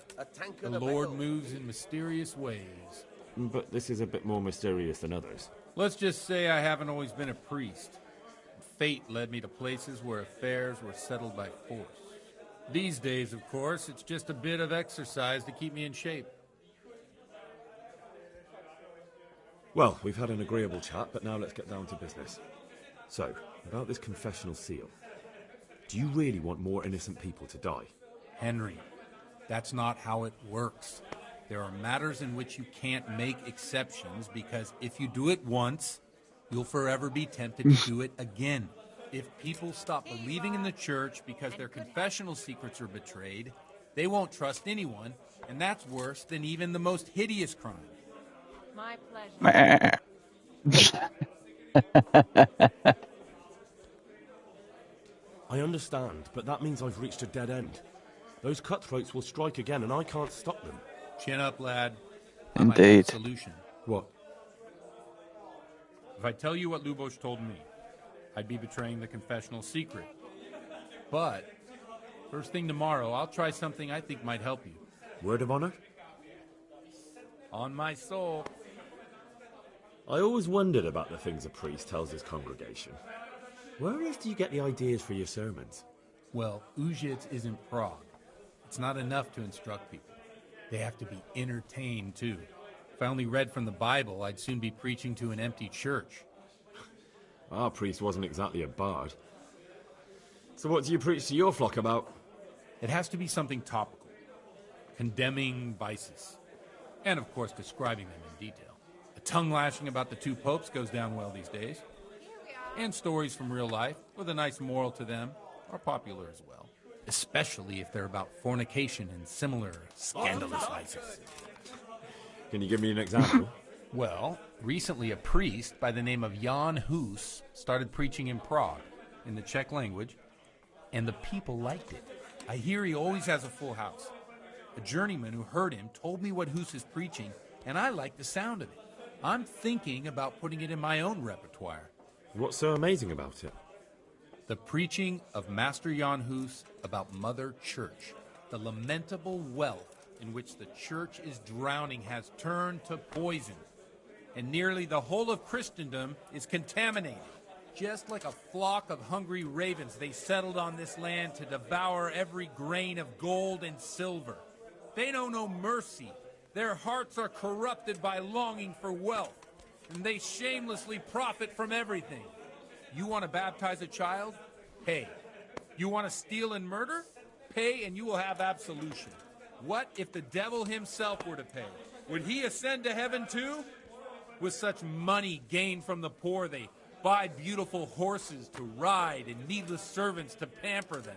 Speaker 14: The Lord moves in mysterious ways.
Speaker 3: But this is a bit more mysterious than others.
Speaker 14: Let's just say I haven't always been a priest. Fate led me to places where affairs were settled by force. These days, of course, it's just a bit of exercise to keep me in shape.
Speaker 3: Well, we've had an agreeable chat, but now let's get down to business. So, about this confessional seal. Do you really want more innocent people to die?
Speaker 14: Henry, that's not how it works. There are matters in which you can't make exceptions because if you do it once, you'll forever be tempted to do it again. If people stop believing in the church because their confessional secrets are betrayed, they won't trust anyone, and that's worse than even the most hideous crime.
Speaker 11: My pleasure.
Speaker 3: I understand, but that means I've reached a dead end. Those cutthroats will strike again, and I can't stop them.
Speaker 14: Chin up, lad.
Speaker 1: Indeed.
Speaker 14: I have a solution.
Speaker 3: What?
Speaker 14: If I tell you what Lubosh told me, I'd be betraying the confessional secret. But, first thing tomorrow, I'll try something I think might help you.
Speaker 3: Word of honor?
Speaker 14: On my soul.
Speaker 3: I always wondered about the things a priest tells his congregation. Where on earth do you get the ideas for your sermons?
Speaker 14: Well, Ujits isn't Prague. It's not enough to instruct people. They have to be entertained, too. If I only read from the Bible, I'd soon be preaching to an empty church.
Speaker 3: Our priest wasn't exactly a bard. So what do you preach to your flock about?
Speaker 14: It has to be something topical. Condemning vices. And, of course, describing them in detail. A tongue-lashing about the two popes goes down well these days. And stories from real life, with a nice moral to them, are popular as well. Especially if they're about fornication and similar scandalous vices.
Speaker 3: Can you give me an example?
Speaker 14: Well, recently a priest by the name of Jan Hus started preaching in Prague, in the Czech language, and the people liked it. I hear he always has a full house. A journeyman who heard him told me what Hus is preaching, and I like the sound of it. I'm thinking about putting it in my own repertoire.
Speaker 3: What's so amazing about it?
Speaker 14: The preaching of Master Jan Hus about Mother Church. The lamentable wealth in which the Church is drowning has turned to poison. And nearly the whole of Christendom is contaminated. Just like a flock of hungry ravens, they settled on this land to devour every grain of gold and silver. They know no mercy. Their hearts are corrupted by longing for wealth, and they shamelessly profit from everything. You want to baptize a child? Pay. You want to steal and murder? Pay and you will have absolution. What if the devil himself were to pay? Would he ascend to heaven too? With such money gained from the poor, they buy beautiful horses to ride and needless servants to pamper them.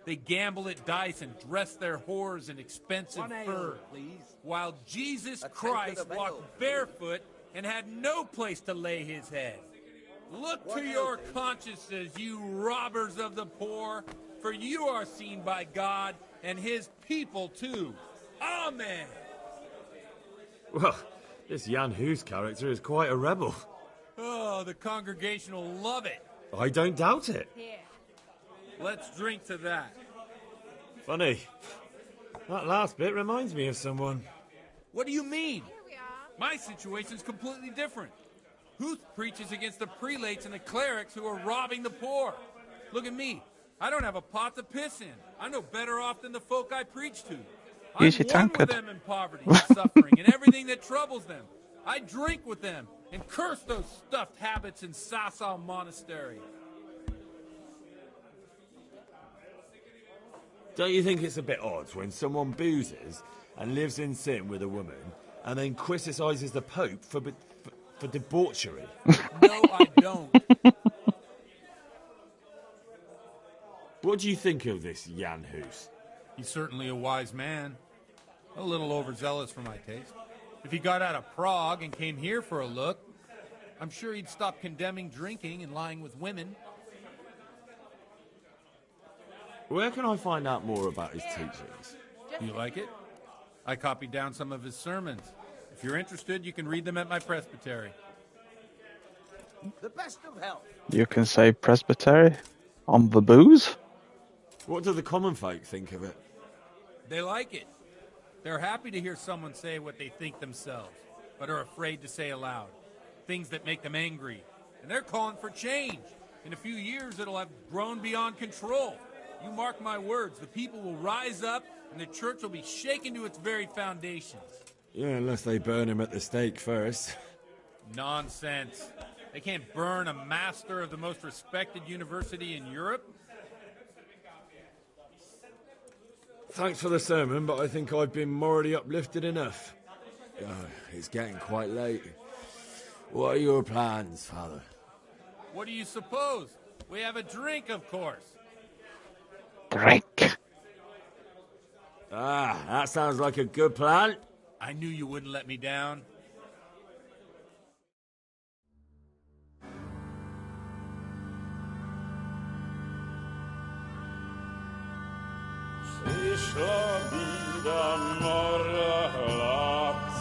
Speaker 14: They gamble at dice and dress their whores in expensive fur, while Jesus Christ walked barefoot and had no place to lay his head. Look to your consciences, you robbers of the poor, for you are seen by God and his people too. Amen.
Speaker 3: Well, this Jan Hus character is quite a rebel.
Speaker 14: Oh, the congregation will love it.
Speaker 3: I don't doubt it.
Speaker 14: Let's drink to that.
Speaker 3: Funny. That last bit reminds me of someone.
Speaker 14: What do you mean? My situation's completely different. Huth preaches against the prelates and the clerics who are robbing the poor. Look at me. I don't have a pot to piss in. I'm no better off than the folk I preach to. I'm one with them in poverty and suffering and everything that troubles them. I drink with them and curse those stuffed habits in Sasau Monastery.
Speaker 3: Don't you think it's a bit odd when someone boozes and lives in sin with a woman and then criticises the Pope for debauchery?
Speaker 14: No, I don't.
Speaker 3: What do you think of this Jan Hus?
Speaker 14: He's certainly a wise man. A little overzealous for my taste. If he got out of Prague and came here for a look, I'm sure he'd stop condemning drinking and lying with women.
Speaker 3: Where can I find out more about his teachings?
Speaker 14: You like it? I copied down some of his sermons. If you're interested, you can read them at my presbytery.
Speaker 5: The best of health.
Speaker 1: You can say presbytery on the booze?
Speaker 3: What do the common folk think of it?
Speaker 14: They like it. They're happy to hear someone say what they think themselves, but are afraid to say aloud. Things that make them angry. And they're calling for change. In a few years, it'll have grown beyond control. You mark my words, the people will rise up, and the church will be shaken to its very foundations.
Speaker 3: Yeah, unless they burn him at the stake first.
Speaker 14: Nonsense. They can't burn a master of the most respected university in Europe.
Speaker 3: Thanks for the sermon, but I think I've been morally uplifted enough. It's getting quite late. What are your plans, Father?
Speaker 14: What do you suppose? We have a drink, of course.
Speaker 1: Drink.
Speaker 3: Ah, that sounds like a good plan.
Speaker 14: I knew you wouldn't let me down.
Speaker 18: Przyszła bida mora lat,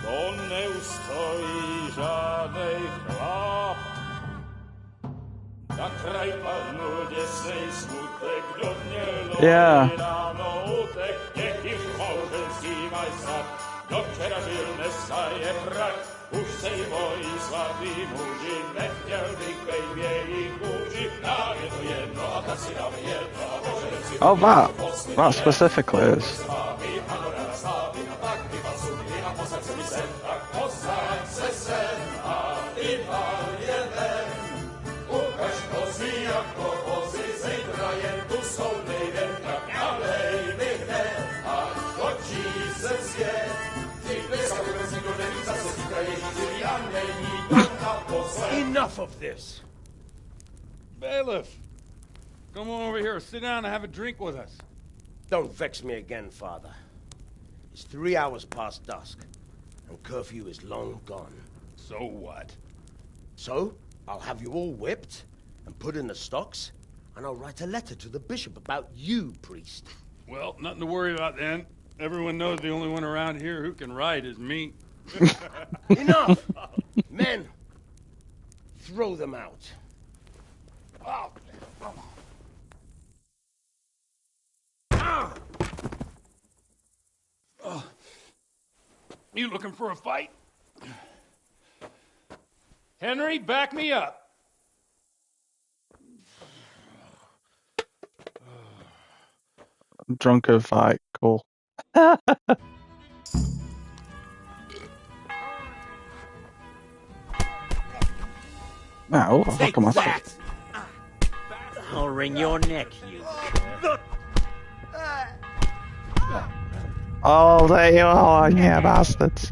Speaker 18: to nie ustoi żadnej chlap. Na kraj panuje swej smutek, do mnie rano utek, niech już może zimaj sad, do czerwilne staje prak, už sej boi svatý muži, nechtěl bych bejbě jich muži, nám je to jedno a tak si dám jedno a požerem si
Speaker 1: Oh, that specifically is.
Speaker 13: Enough of this! Bailiff! Come on over here, sit down and have a drink with us.
Speaker 5: Don't vex me again, Father. It's 3 hours past dusk, and curfew is long gone.
Speaker 17: So what?
Speaker 5: So, I'll have you all whipped and put in the stocks, and I'll write a letter to the bishop about you, priest.
Speaker 17: Well, nothing to worry about then. Everyone knows the only one around here who can write is me.
Speaker 5: Enough! Men, throw them out.
Speaker 17: You looking for a fight? Henry, back me up.
Speaker 1: Drunken fight, cool. Now, what the fuck am I saying?
Speaker 10: I'll wring your neck, you.
Speaker 1: Oh, there you are, yeah, bastards.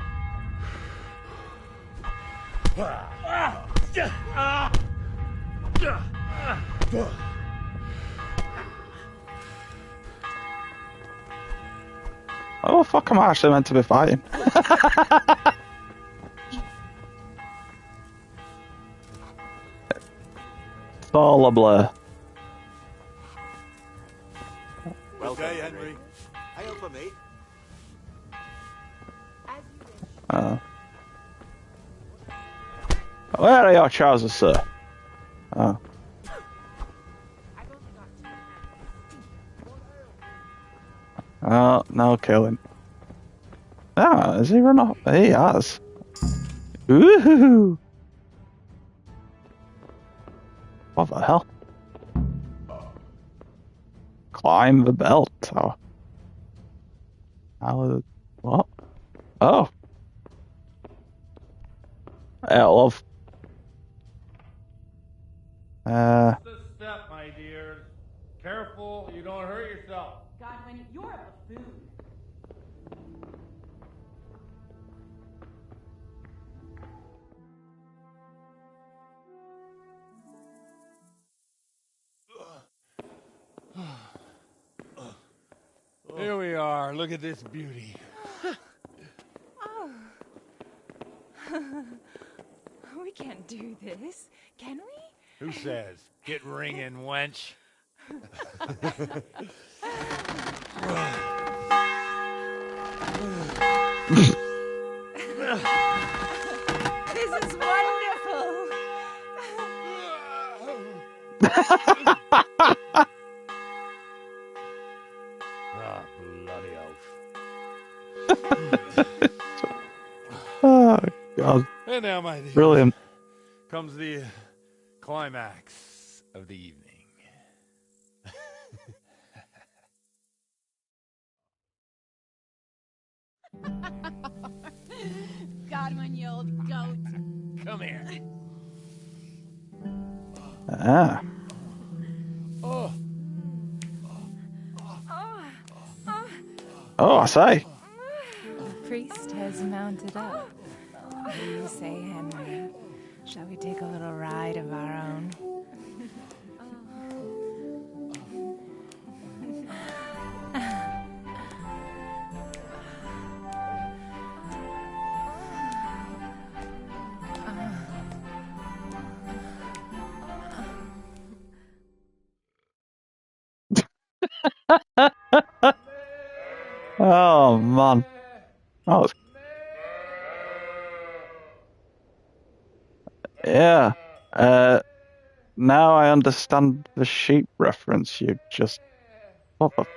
Speaker 1: Oh, fuck, am I actually meant to be fighting? It's all a blur.
Speaker 17: Well done, Henry.
Speaker 19: Hail for me.
Speaker 1: Where are your trousers, sir? Oh. Oh, no killing. Ah, has he run off? He has. Woohoo! What the hell? Climb the belt tower. How? What? Oh. Yeah, love.
Speaker 17: Just a step, my dears. Careful, you don't hurt yourself.
Speaker 20: Godwin, you're a buffoon.
Speaker 17: Here we are. Look at this beauty.
Speaker 20: Oh. We can't do this, can we?
Speaker 17: Who says? Get ringing, wench.
Speaker 20: This is wonderful.
Speaker 17: Ah, bloody oath.
Speaker 1: Oh, God.
Speaker 17: And now, my dear,
Speaker 1: Brilliant.
Speaker 17: comes the climax of the evening.
Speaker 20: Godwin, you old goat.
Speaker 17: Come here.
Speaker 1: Ah.
Speaker 17: Oh.
Speaker 1: Oh, I say.
Speaker 20: The priest has mounted up. What do you say, Henry? Shall we take a little ride of our own?
Speaker 1: Oh, man. That was... Yeah. Now I understand the sheep reference you just... What the...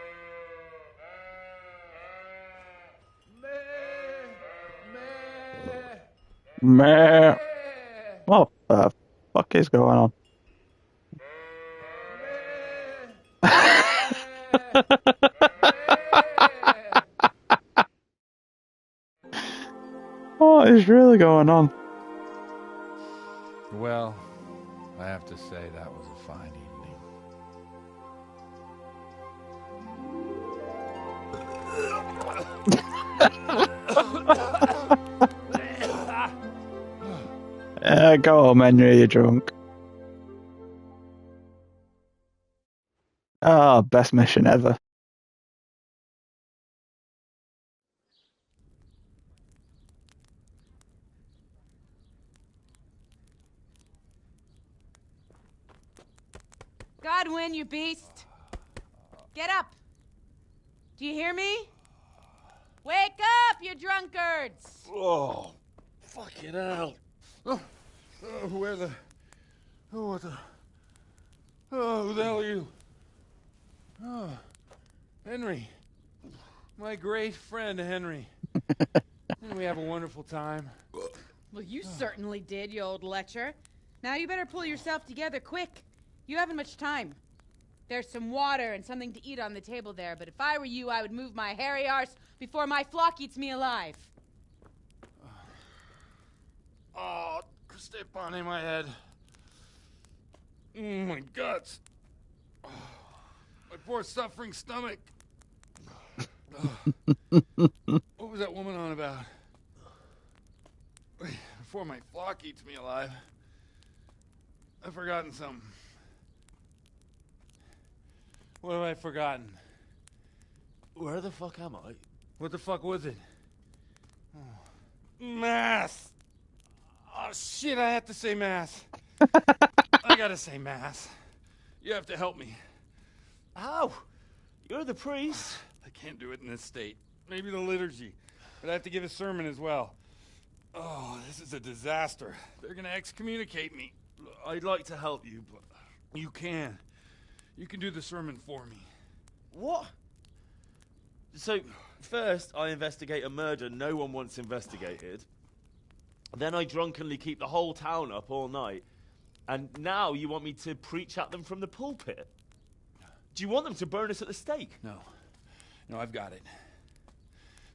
Speaker 1: Meh. What the fuck is going on? What is really going on?
Speaker 14: Well, I have to say that was a fine evening.
Speaker 1: Go on, Henry, you're drunk. Oh, best mission ever.
Speaker 20: Godwin, you beast! Get up! Do you hear me? Wake up, you drunkards!
Speaker 12: Oh, fucking hell. Where the... Oh, what the... Oh, who the hell are you? Oh, Henry. My great friend, Henry. Didn't we have a wonderful time?
Speaker 20: Well, you certainly did, you old lecher. Now you better pull yourself together quick. You haven't much time. There's some water and something to eat on the table there, but if I were you, I would move my hairy arse before my flock eats me alive.
Speaker 12: Oh, step on in my head. My guts. Oh, my poor suffering stomach. What was that woman on about? Before my flock eats me alive. I've forgotten something. What have I forgotten?
Speaker 16: Where the fuck am I?
Speaker 12: What the fuck was it? Oh. Mass! Oh shit, I have to say mass. I gotta say mass. You have to help me.
Speaker 16: How? You're the priest.
Speaker 12: I can't do it in this state. Maybe the liturgy. But I have to give a sermon as well. Oh, this is a disaster. They're gonna excommunicate me.
Speaker 16: I'd like to help you, but...
Speaker 12: You can. You can do the sermon for me.
Speaker 16: What? So, first I investigate a murder no one wants investigated. Then I drunkenly keep the whole town up all night. And now you want me to preach at them from the pulpit? Do you want them to burn us at the stake?
Speaker 12: No. No, I've got it.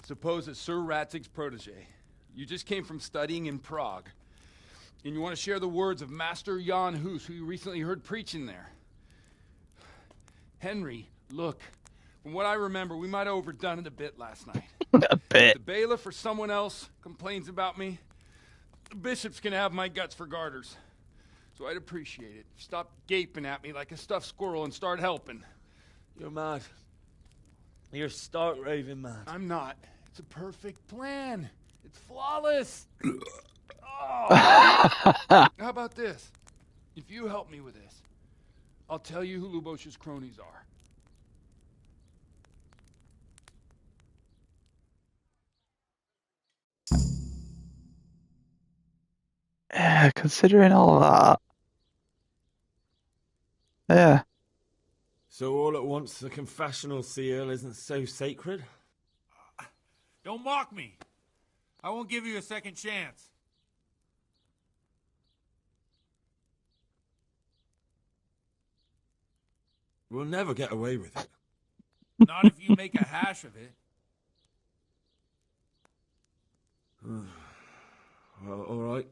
Speaker 12: Suppose that Sir Ratzig's protege. You just came from studying in Prague. And you want to share the words of Master Jan Hus, who you recently heard preaching there. Henry, look. From what I remember, we might have overdone it a bit last night.
Speaker 1: A bit.
Speaker 12: If the bailiff or someone else complains about me, the bishop's gonna have my guts for garters. So I'd appreciate it. Stop gaping at me like a stuffed squirrel and start helping.
Speaker 16: You're mad. You're stark raving mad.
Speaker 12: I'm not. It's a perfect plan. It's flawless. Oh. How about this? If you help me with this, I'll tell you who Lubosh's cronies are.
Speaker 1: Yeah, considering all that. Yeah.
Speaker 16: So all at once the confessional seal isn't so sacred?
Speaker 14: Don't mock me. I won't give you a second chance.
Speaker 16: We'll never get away with it.
Speaker 14: Not if you make a hash of it.
Speaker 16: Well, all right.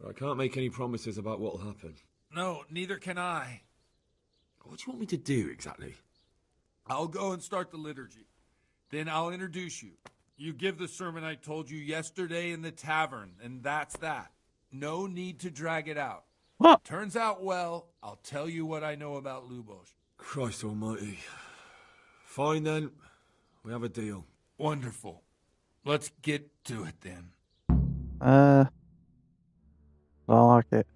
Speaker 16: But I can't make any promises about what'll happen.
Speaker 14: No, neither can I.
Speaker 16: What do you want me to do exactly?
Speaker 14: I'll go and start the liturgy. Then I'll introduce you. You give the sermon I told you yesterday in the tavern, and that's that. No need to drag it out.
Speaker 1: What?
Speaker 14: Turns out well, I'll tell you what I know about Lubosh.
Speaker 16: Christ almighty. Fine then. We have a deal.
Speaker 14: Wonderful. Let's get to it then.
Speaker 1: I like it.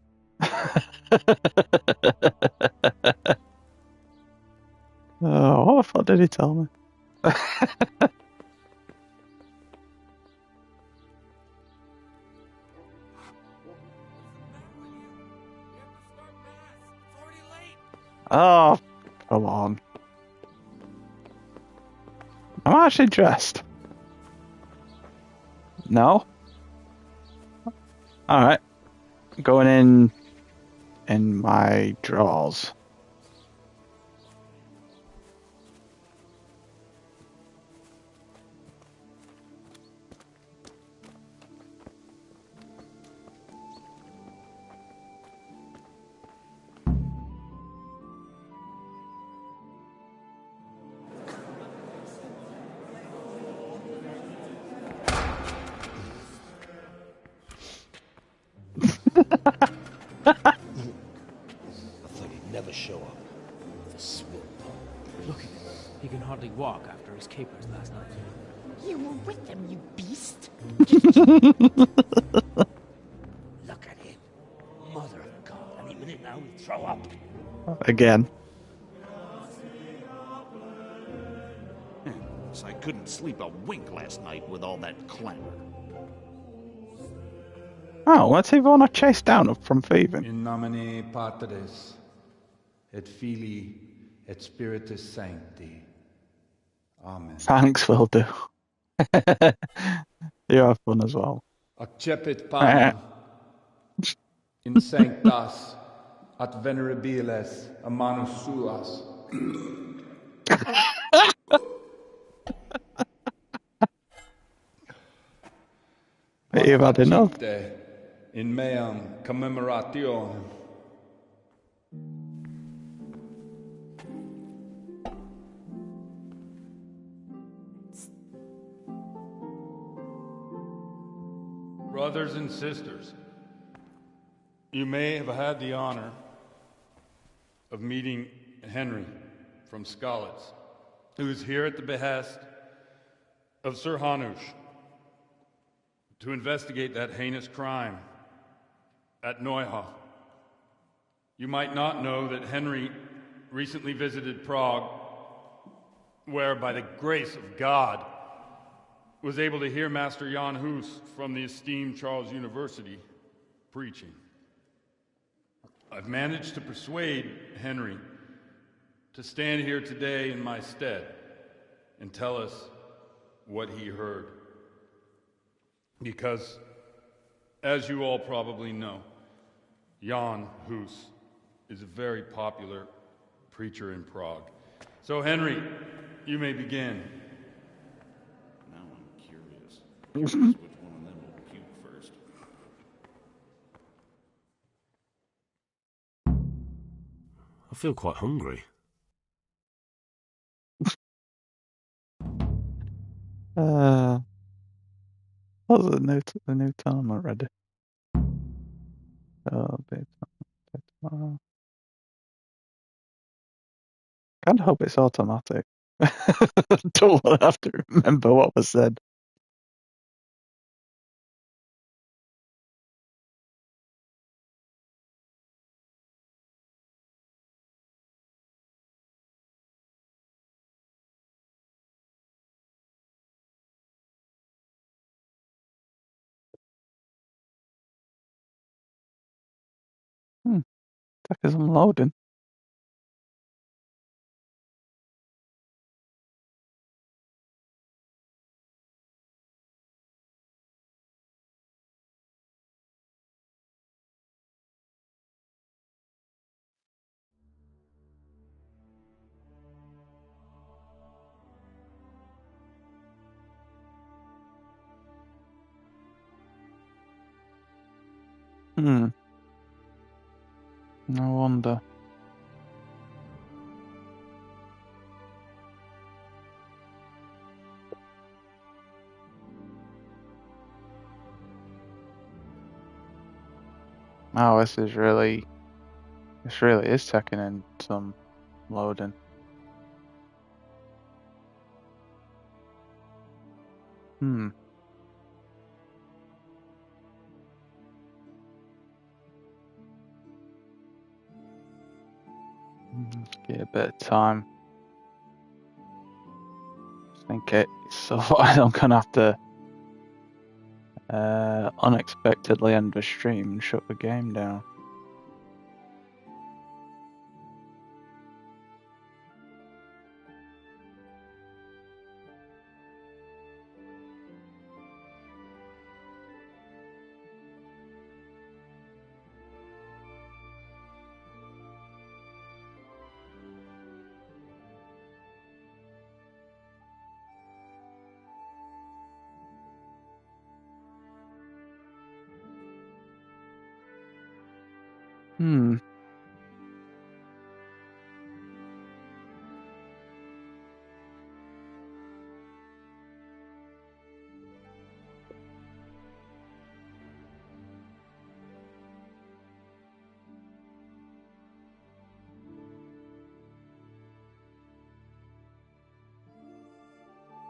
Speaker 1: Oh, what the fuck did he tell me? Oh, come on. Am I actually dressed? No? Alright. Going in my drawers.
Speaker 5: I thought he'd never show up. The swimp.
Speaker 19: Look at him. He can hardly walk after his capers last night.
Speaker 11: You were with them, you beast.
Speaker 5: Look at him. Mother of God. Any minute now he'll throw up.
Speaker 1: Again.
Speaker 21: I couldn't sleep a wink last night with all that clamor.
Speaker 1: Oh, let's see if I want to chase down from thieving.
Speaker 22: In nomine Patris, et Filii, et Spiritus Sancti. Amen.
Speaker 1: Thanks, will do. You have fun as well.
Speaker 22: Accepit panem in sanctas at venerabiles a manus suas.
Speaker 1: You've had enough.
Speaker 22: In meam commemorationem. Brothers and sisters, you may have had the honor of meeting Henry from Skalitz, who is here at the behest of Sir Hanush to investigate that heinous crime at Neuhof. You might not know that Henry recently visited Prague, where, by the grace of God, was able to hear Master Jan Hus from the esteemed Charles University preaching. I've managed to persuade Henry to stand here today in my stead and tell us what he heard. Because, as you all probably know, Jan Hus is a very popular preacher in Prague. So, Henry, you may begin.
Speaker 21: Now I'm curious. Which one of them will puke first?
Speaker 5: I feel quite hungry.
Speaker 1: What's the new time already? Can't hope it's automatic. Don't want to have to remember what was said. Tech is unloading. No wonder. Oh, this really is taking in some loading. Get a bit of time. I think it's so I'm gonna have to unexpectedly end the stream and shut the game down.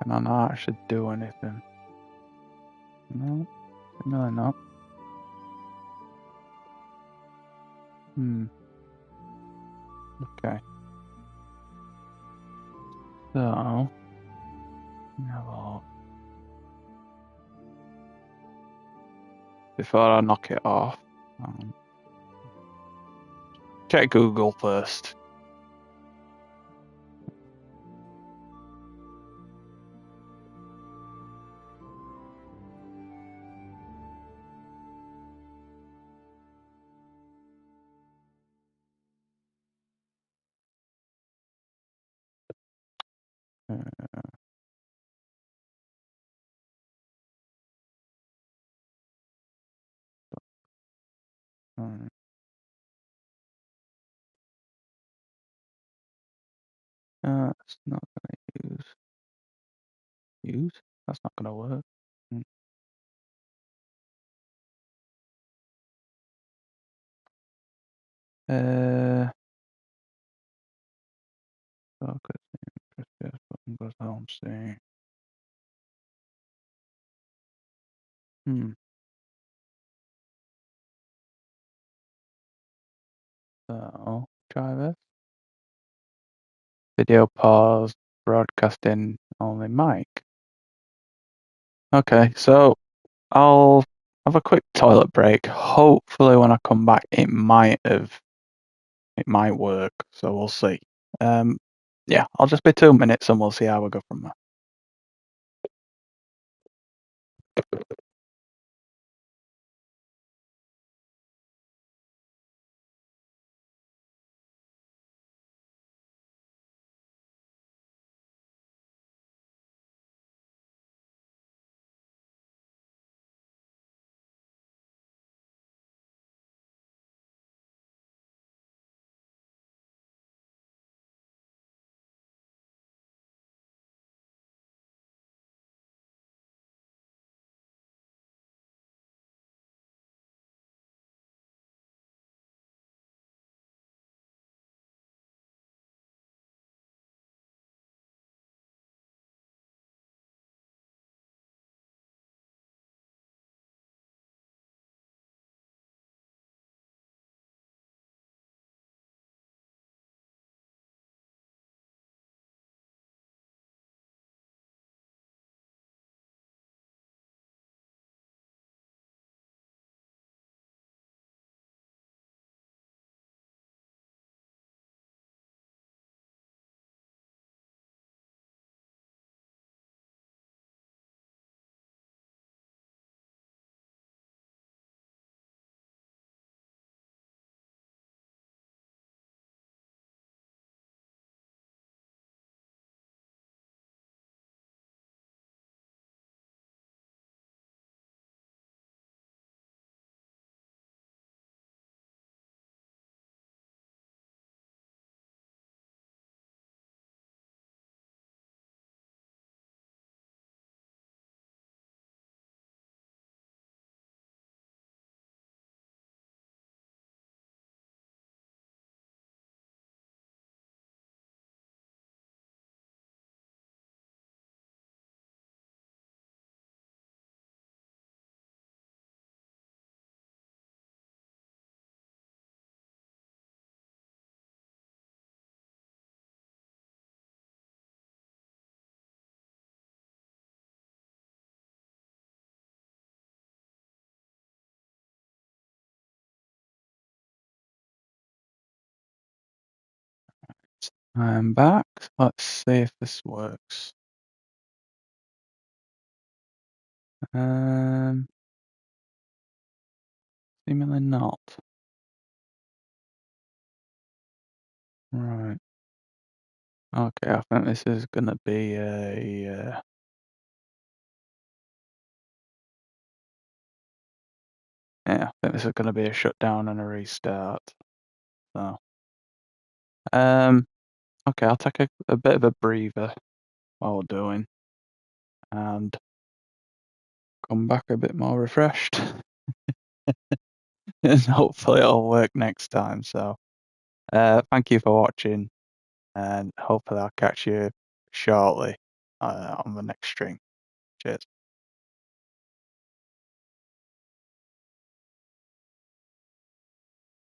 Speaker 1: Can I not actually do anything? No, really not. Okay. So, now before I knock it off, check Google first. It's not gonna use. That's not gonna work. Focus. Press this button goes home screen. So try this. Video pause. Broadcasting only mic. Okay, so I'll have a quick toilet break. Hopefully, when I come back, it might work. So we'll see. Yeah, I'll just be 2 minutes and we'll see how we go from there. I'm back. Let's see if this works. Seemingly not. Right. Okay, I think this is gonna be a. Yeah, I think this is gonna be a shutdown and a restart. So. Okay, I'll take a bit of a breather while we're doing, and come back a bit more refreshed. And hopefully it'll work next time. So, thank you for watching, and hopefully I'll catch you shortly on the next stream. Cheers.